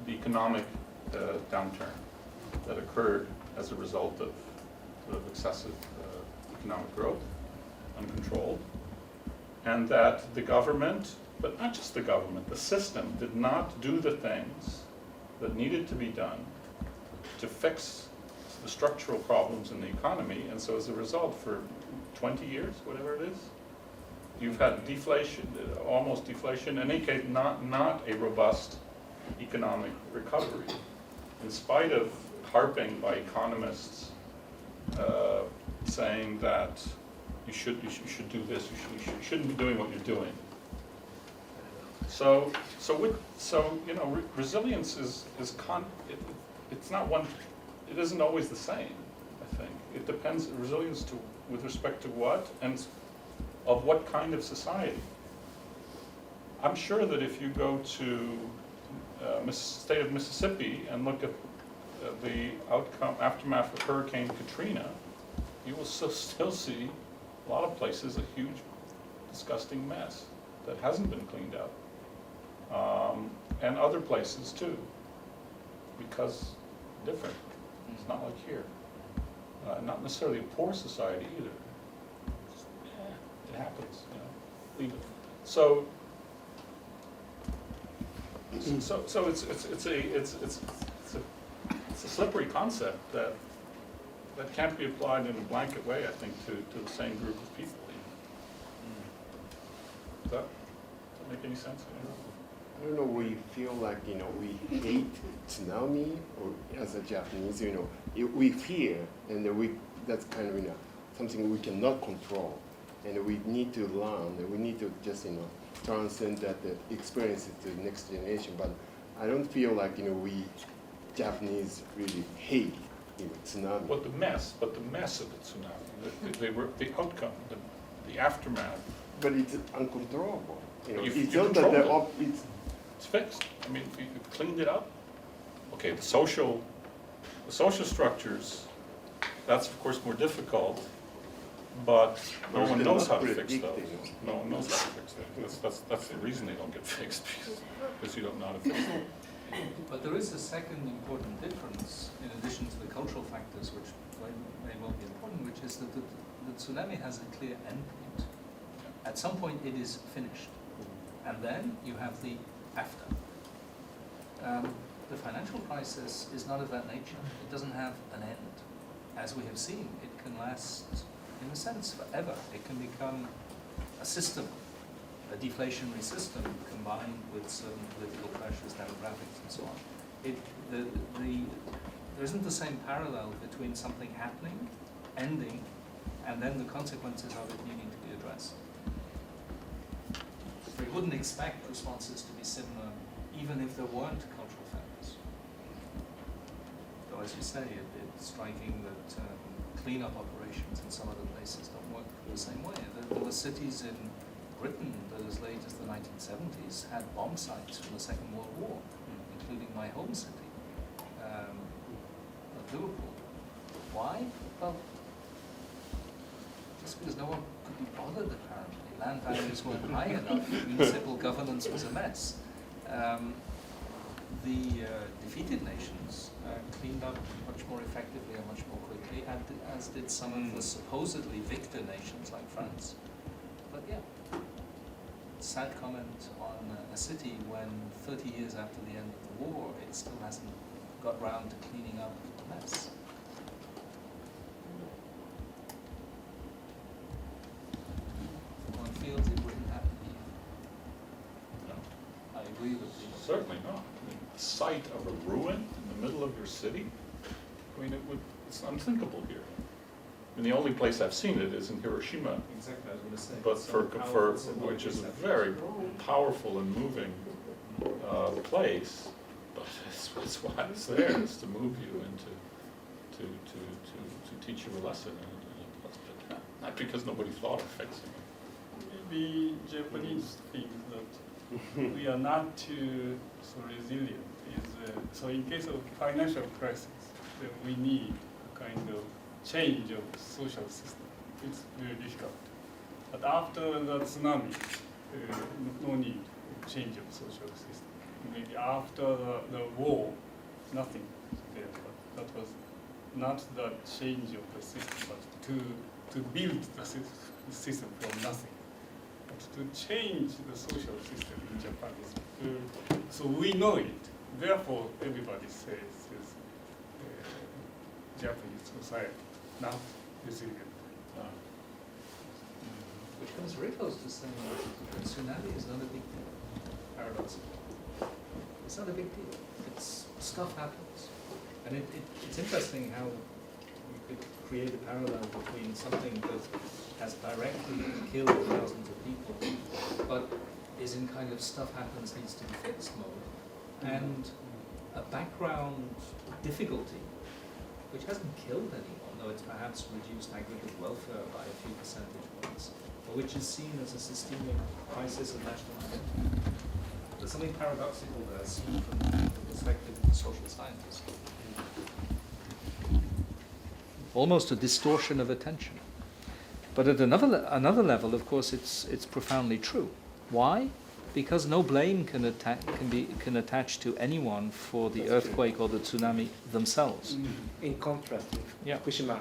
economic downturn that occurred as a result of sort of excessive economic growth, uncontrolled, and that the government, but not just the government, the system did not do the things that needed to be done to fix the structural problems in the economy, and so as a result, for 20 years, whatever it is, you've had deflation, almost deflation, in any case, not a robust economic recovery, in spite of harping by economists saying that you should do this, you shouldn't be doing what you're doing. So resilience it's not one. It isn't always the same. I think it depends. Resilience with respect to what and of what kind of society. I'm sure that if you go to state of Mississippi and look at the aftermath of Hurricane Katrina, you will still see a lot of places a huge, disgusting mess that hasn't been cleaned up, and other places too, because different. It's not like here. Not necessarily a poor society either. It happens. Leave it. So it's a slippery concept that can't be applied in a blanket way, I think, to the same group of people. Does that make any sense? I don't know, we feel like, we hate tsunami, or as a Japanese, we fear, and that's kind of, something we cannot control. And we need to learn, and we need to just, transcend that experience to the next generation. But I don't feel like, we Japanese really hate, tsunami. But the mess of the tsunami, the outcome, the aftermath. But it's uncontrollable. You it's not that It's fixed. I mean, you cleaned it up. Okay, the social structures, that's of course more difficult, but no one knows how to fix those. No one knows how to fix them. That's the reason they don't get fixed, because you don't know how to fix them. But there is a second important difference, in addition to the cultural factors, which may well be important, which is that the tsunami has a clear endpoint. At some point it is finished, and then you have the after. The financial crisis is not of that nature. It doesn't have an end. As we have seen, it can last, in a sense, forever. It can become a system, a deflationary system combined with certain political pressures, demographics, and so on. There isn't the same parallel between something happening, ending, and then the consequences of it needing to be addressed. We wouldn't expect responses to be similar, even if there weren't cultural factors. Though, as you say, it's striking that cleanup operations in some other places don't work the same way. There were cities in Britain that as late as the 1970s had bomb sites from the Second World War, including my home city, of Liverpool. Why? Well, just because no one could be bothered, apparently. Land values weren't high enough, municipal governance was a mess. The defeated nations cleaned up much more effectively and much more quickly, as did some of the supposedly victor nations like France. But yeah, sad comment on a city when 30 years after the end of the war, it still hasn't got round to cleaning up the mess. One feels it wouldn't happen here. No, I agree with you. certainly not. I mean, the sight of a ruin in the middle of your city, I mean, it's unthinkable here. I mean, the only place I've seen it is in Hiroshima. Exactly, I was going to say. But for which is a very powerful and moving place, but it's why it's there, is to move you and to teach you a lesson, and not because nobody thought of fixing it. Maybe Japanese think that we are not too so resilient. So in case of financial crisis, then we need a kind of change of social system. It's very difficult. But after the tsunami, no need to change of social system. Maybe after the war, nothing there. But that was not the change of the system, but to build the system from nothing. But to change the social system in Japan is so we know it. Therefore, everybody says Japanese society not resilient. Which comes very close to saying that tsunami is not a big deal, paradoxically. It's not a big deal. Stuff happens. And it's interesting how you could create a parallel between something that has directly killed thousands of people, but is in kind of stuff happens, needs to be fixed mode, and a background difficulty which hasn't killed anyone, though it's perhaps reduced aggregate welfare by a few percentage points, but which is seen as a systemic crisis of national identity. There's something paradoxical there, seen from the perspective of the social scientist. Almost a distortion of attention. But at another level, of course, it's profoundly true. Why? Because no blame can attach to anyone for the earthquake or the tsunami themselves. In contrast with Fukushima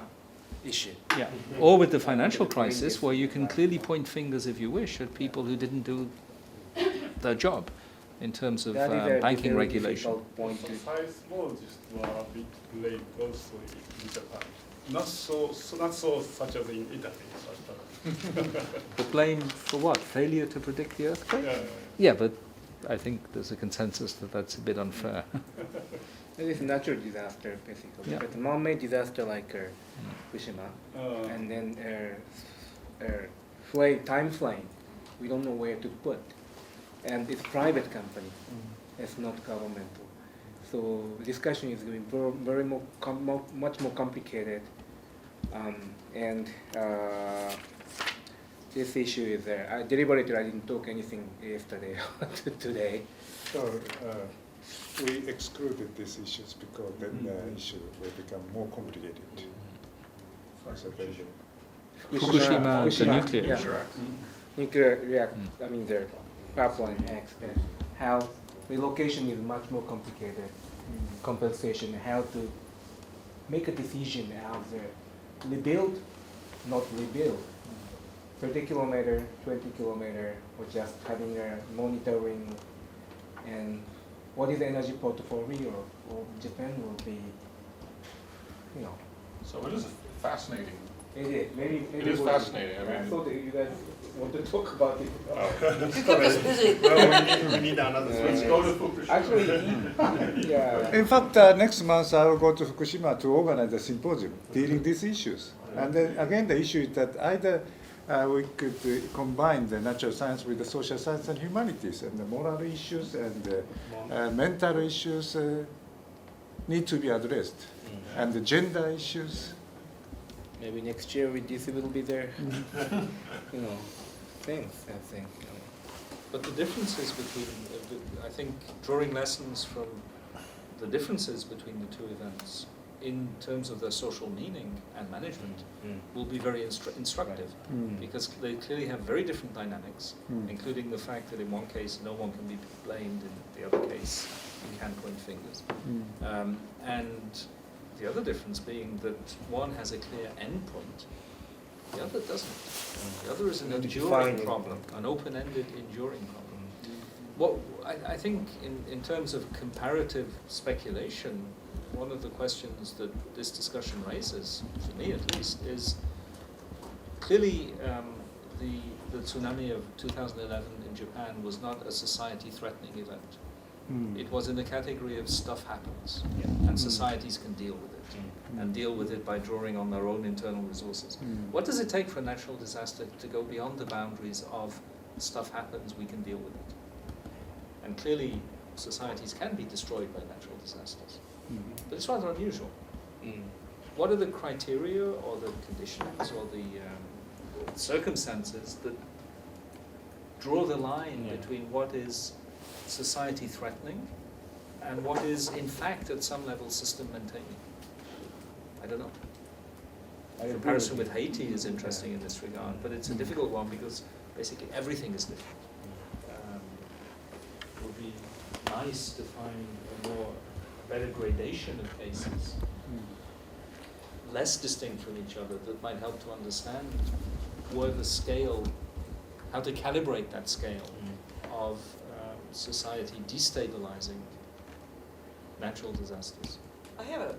issue. Yeah. Or with the financial crisis, where you can clearly point fingers, if you wish, at people who didn't do their job in terms of banking regulation. Seismologists were a bit late also in Japan. Not so such as in Italy. The blame for what? Failure to predict the earthquake? Yeah. But I think there's a consensus that that's a bit unfair. It is natural disaster, basically. Yeah. But man-made disaster like Fukushima, and then time frame, we don't know where to put. And it's private company, it's not governmental. So discussion is going much more complicated, and this issue is there. I deliberately I didn't talk anything yesterday or today. So we excluded these issues because then the issue will become more complicated. So very good. Fukushima, the nuclear. Yeah. Nuclear reactor, I mean the power plant X, how relocation is much more complicated. Compensation, how to make a decision how to rebuild, not rebuild. 30 kilometer, 20 kilometer, or just having a monitoring, and what is the energy portfolio of Japan will be, you know. So it is fascinating. It is very. It is fascinating. I I mean, thought that you guys want to talk about it. You kept us busy. Well, we need another let's switch. go to Fukushima. Actually, yeah. In fact, next month I will go to Fukushima to organize a symposium dealing these issues. And then again, the issue is that either we could combine the natural science with the social science and humanities, and the moral issues and mental issues need to be addressed, and the gender issues. Maybe next year this will be there. You know, things I think. But the differences between, I think, drawing lessons from the differences between the two events in terms of their social meaning and management will be very instructive, because they clearly have very different dynamics, including the fact that in one case no one can be blamed, in the other case you can point fingers. And the other difference being that one has a clear endpoint, the other doesn't. The other is an enduring problem, an open-ended enduring problem. What I think in terms of comparative speculation, one of the questions that this discussion raises, for me at least, is clearly the tsunami of 2011 in Japan was not a society-threatening event. It was in the category of stuff happens, and societies can deal with it, and deal with it by drawing on their own internal resources. What does it take for a natural disaster to go beyond the boundaries of stuff happens, we can deal with it? And clearly, societies can be destroyed by natural disasters. But it's rather unusual. What are the criteria or the conditions or the circumstances that draw the line between what is society threatening and what is in fact at some level system maintaining? I don't know. The comparison with Haiti is interesting in this regard, but it's a difficult one because basically everything is different. It would be nice to find a better gradation of cases, less distinct from each other, that might help to understand where the scale, how to calibrate that scale of society destabilizing natural disasters. I have a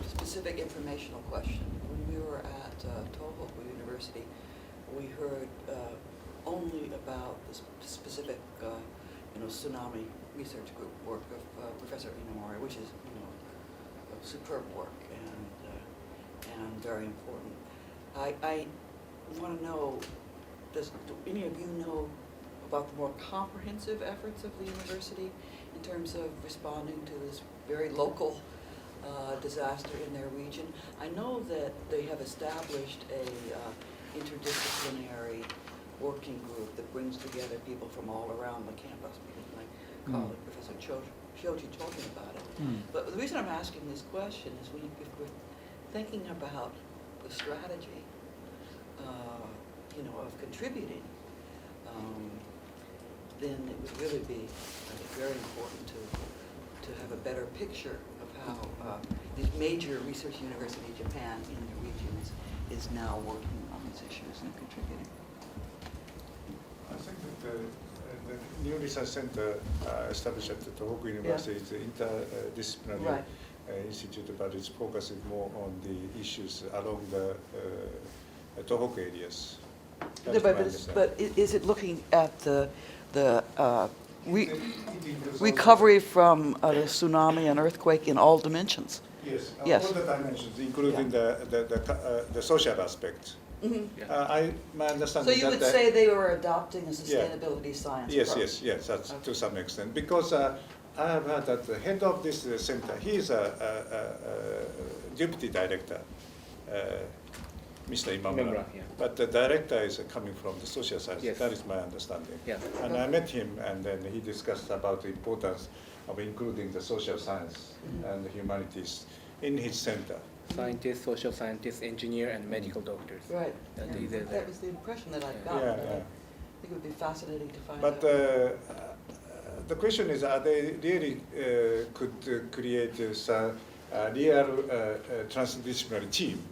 specific informational question. When we were at Tohoku University, we heard only about the specific tsunami research group work of Professor Inamori, which is superb work and very important. I want to know, do any of you know about the more comprehensive efforts of the university in terms of responding to this very local disaster in their region? I know that they have established a interdisciplinary working group that brings together people from all around the campus, because my colleague, Professor Shoji, told me about it. But the reason I'm asking this question is if we're thinking about the strategy, of contributing, then it would really be, I think, very important to have a better picture of how this major research university in Japan in the regions is now working on these issues and contributing. I think that the new research center established at the Tohoku University is an interdisciplinary institute, but it's focusing more on the issues along the Tohoku areas. But is it looking at the recovery from a tsunami and earthquake in all dimensions? Yes, all the dimensions, including the social aspect. My understanding So you would say they were adopting a sustainability science approach? Yes, that's to some extent. Because I have heard that the head of this center, he is a deputy director. Mr. Imamura. Yeah. But the director is coming from the social science. Yes. That is my understanding. Yeah. And I met him, and then he discussed about the importance of including the social science and the humanities in his center. Scientists, social scientists, engineer, and medical doctors. Right. Yeah, Yeah. these are That was the impression that I got. Yeah, but yeah. I think it would be fascinating to find But out. the question is, are they really could create a real transdisciplinary team?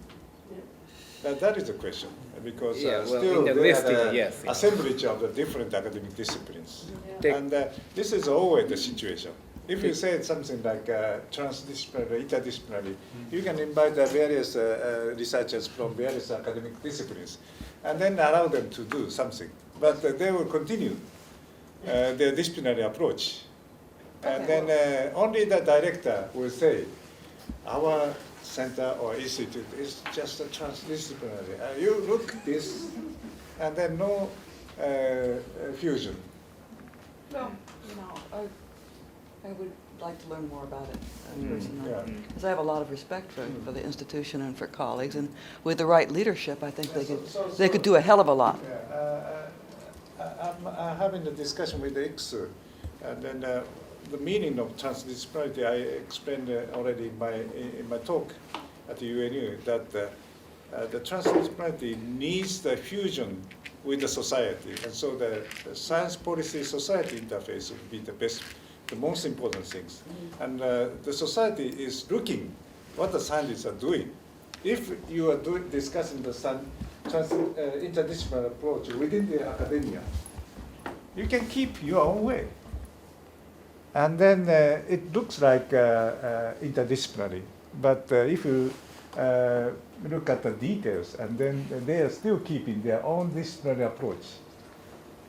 That is the question, because Yeah, well, still in the they listing, are yes, yeah. assemblage of the different academic disciplines. Take- And this is always the situation. If you say something like transdisciplinary, interdisciplinary, you can invite the various researchers from various academic disciplines and then allow them to do something. But they will continue their disciplinary approach. And Okay. then only the director will say, our center or institute is just a transdisciplinary. You look this, and then no fusion. Well, you know, I would like to learn more about it personally. Yeah. Because I have a lot of respect for the institution and for colleagues, and with the right leadership, I think they could do a hell of a lot. Yeah, I'm having a discussion with the ISSS, and then the meaning of transdisciplinarity I explained already in my talk at the UNU, that the transdisciplinarity needs the fusion with the society, and so the science policy society interface would be the most important things. And the society is looking what the scientists are doing. If you are discussing the interdisciplinary approach within the academia, you can keep your own way. And then it looks like interdisciplinary. But if you look at the details, and then they are still keeping their own disciplinary approach.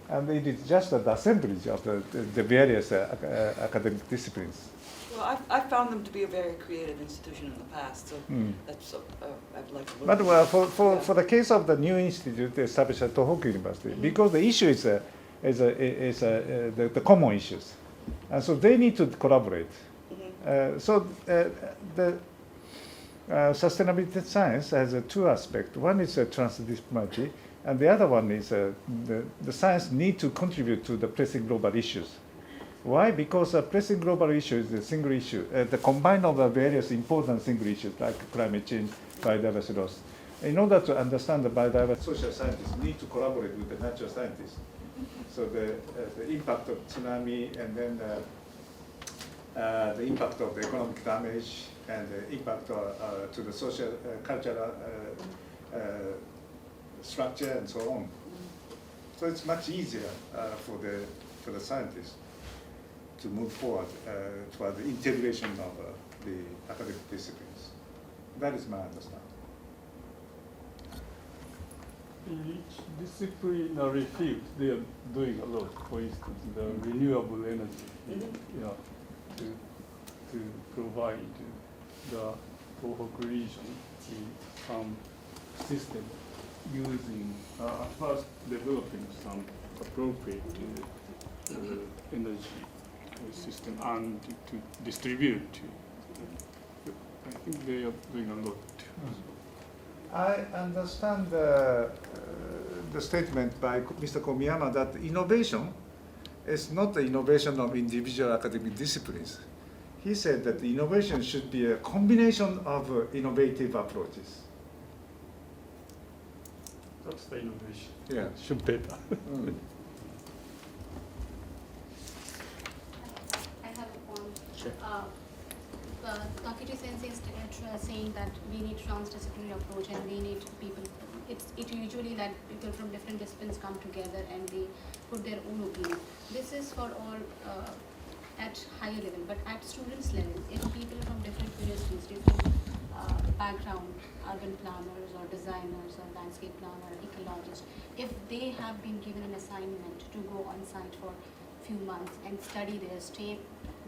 And it is just an assemblage of the various academic disciplines. Well, I've found them to be a very creative institution in the past, so that's I'd like to learn. But for the case of the new institute established at Tohoku University, because the issue is the common issues, and so they need to collaborate. So the sustainability science has two aspects. One is transdisciplinarity, and the other one is the science need to contribute to the pressing global issues. Why? Because pressing global issue is a single issue, the combine of the various important single issues like climate change, biodiversity loss. In order to understand the biodiversity, social scientists need to collaborate with the natural scientists. So the impact of tsunami, and then the impact of the economic damage, and the impact to the social, cultural structure, and so on. So it's much easier for the scientists to move forward toward the integration of the academic disciplines. That is my understanding. In each disciplinary field, they are doing a lot. For instance, the renewable energy, you know, to provide the Tohoku region with some system using, first developing some appropriate energy system and to distribute. I think they are doing a lot. I understand the statement by Mr. Komiyama that innovation is not the innovation of individual academic disciplines. He said that innovation should be a combination of innovative approaches. That's the innovation. Yeah. Should paper. I have a point. Takechi Sensei is saying that we need transdisciplinary approach and we need people. It usually that people from different disciplines come together and they put their own opinion. This is for all at higher level, but at students level, if people from different universities, different background, urban planners or designers or landscape planner, ecologists, if they have been given an assignment to go on site for a few months and study there,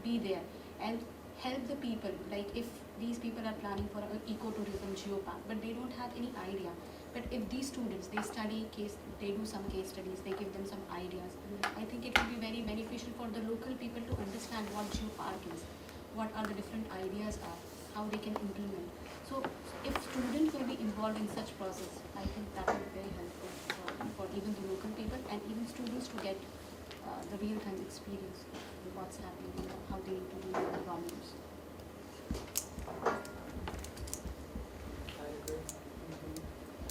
be there, and help the people, like if these people are planning for an ecotourism geopark, but they don't have any idea. But if these students, they do some case studies, they give them some ideas, I think it will be very beneficial for the local people to understand what geopark is, what are the different ideas are, how they can implement. So if students will be involved involved in such process, I think that would be very helpful for even the local people and even students to get the real-time experience of what's happening, how they need to deal with the problems.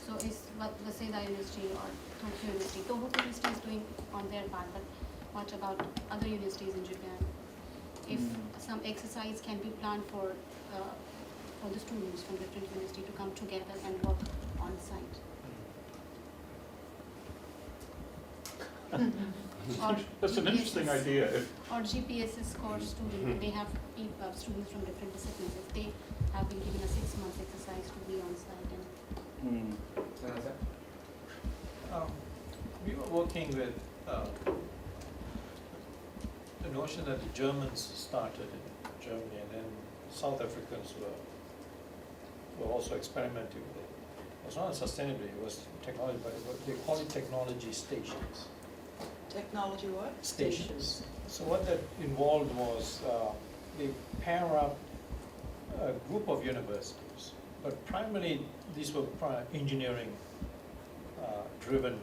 So is what the Seida University or Tokyo University, Tohoku University is doing on their part, but what about other universities in Japan? If some exercise can be planned for the students from different universities to come together and work on site. That's an interesting idea. Or GPSS course students, they have students from different disciplines. If they have been given a 6 months exercise to be on site and We were working with the notion that the Germans started in Germany, and then South Africans were also experimenting with it. It was not sustainability, it was technology, but they call it technology stations. Technology what? Stations. So what that involved was they pair up a group of universities, but primarily these were engineering driven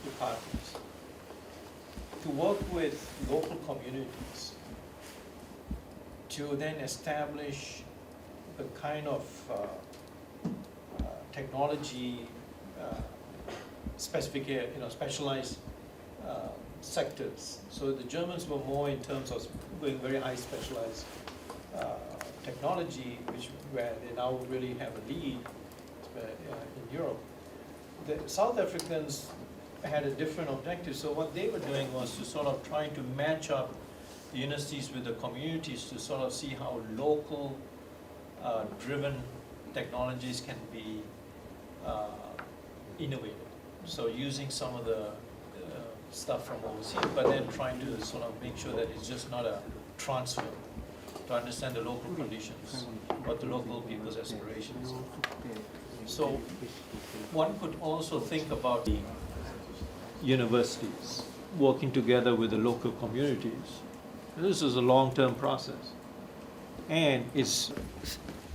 departments, to work with local communities to then establish the kind of technology specialized sectors. So the Germans were more in terms of doing very high specialized technology, where they now really have a lead in Europe. The South Africans had a different objective. So what they were doing was to sort of trying to match up the universities with the communities to sort of see how local driven technologies can be innovated. So using some of the stuff from overseas, but then trying to sort of make sure that it's just not a transfer, to understand the local conditions, but the local people's aspirations. So one could also think about the universities working together with the local communities. This is a long-term process, and it's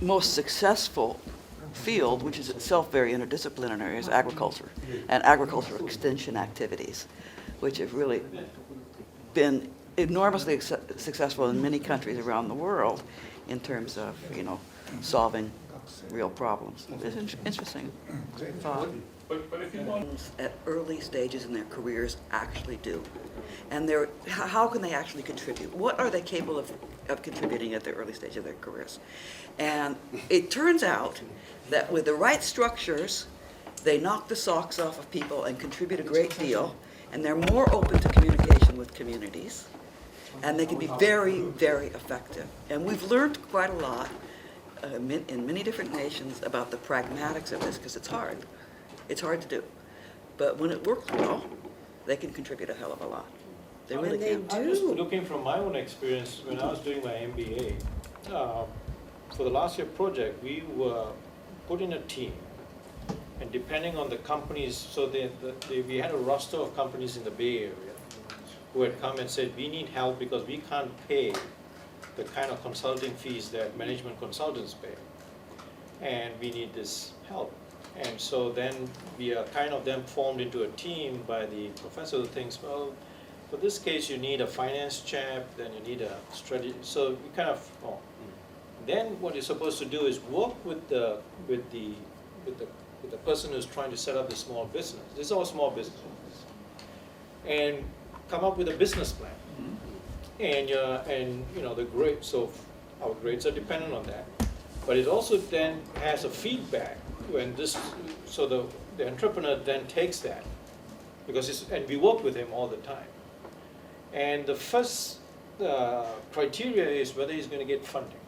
Most successful field, which is itself very interdisciplinary, is agriculture and agricultural extension activities, which have really been enormously successful in many countries around the world in terms of, solving real problems. It's interesting. But if you want, At early stages in their careers actually do. And how can they actually contribute? What are they capable of contributing at the early stage of their careers? And it turns out that with the right structures, they knock the socks off of people and contribute a great deal, and they're more open to communication with communities, and they can be very, very effective. And we've learned quite a lot in many different nations about the pragmatics of this, because it's hard. It's hard to do. But when it works well, they can contribute a hell of a lot. They really can. I'm just looking from my own experience when I was doing my MBA. For the last year project, we were put in a team, and depending on the companies, so we had a roster of companies in the Bay Area who had come and said, we need help because we can't pay the kind of consulting fees that management consultants pay, and we need this help. And so then we are kind of then formed into a team by the professor who thinks, well, for this case you need a finance chap, then you need a strategy. So we kind of, then what you're supposed to do is work with the person who's trying to set up the small business. This is all small business, and come up with a business plan. And the grades. So our grades are dependent on that, but it also then has a feedback when this. So the entrepreneur then takes that, because and we work with him all the time. And the first criteria is whether he's going to get funding,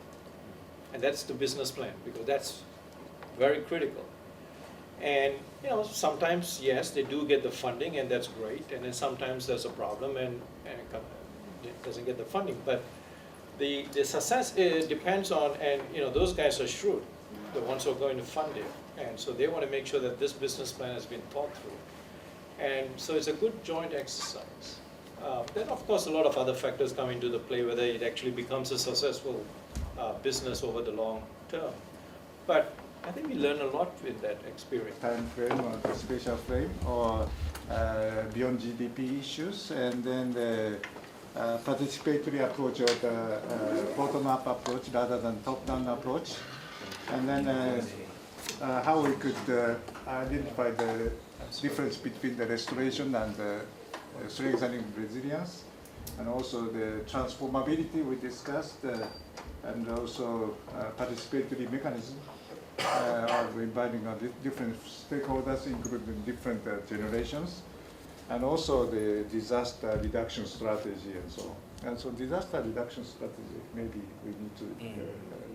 and that's the business plan, because that's very critical. And sometimes yes, they do get the funding, and that's great. And then sometimes there's a problem, and it doesn't get the funding. But the success depends on, and those guys are shrewd, the ones who are going to fund it, and so they want to make sure that this business plan has been thought through. And so it's a good joint exercise. Then of course a lot of other factors come into the play, whether it actually becomes a successful business over the long term. But I think we learn a lot with that experience. Time frame or the spatial frame or beyond GDP issues, and then the participatory approach or the bottom-up approach rather than top-down approach, and then how we could identify the difference between the restoration and the strengthening resilience, and also the transformability we discussed, and also participatory mechanism of inviting different stakeholders, including different generations, and also the disaster reduction strategy and so on. And so disaster reduction strategy, maybe we need to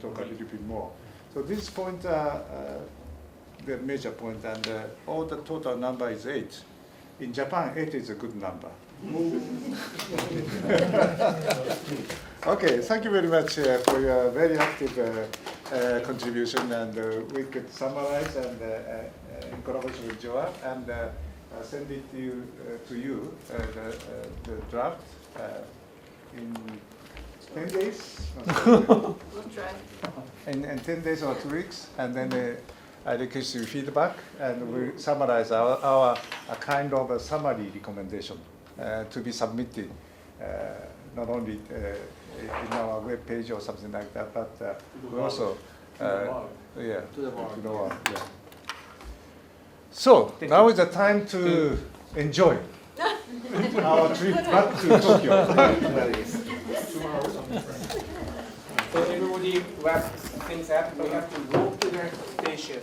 talk a little bit more. So this point, the major point, and all the total number is 8. In Japan, 8 is a good number. Okay, thank you very much for your very active contribution, and we could summarize and in collaboration with Joa and send it to you, the draft, in 10 days. We'll try. In 10 days or 2 weeks, and then I request your feedback, and we summarize our a kind of a summary recommendation to be submitted, not only in our web page or something like that, but we also to the world. Yeah. So now is the time to enjoy our trip back to Tokyo. So everybody wraps things up. We have to walk to the station.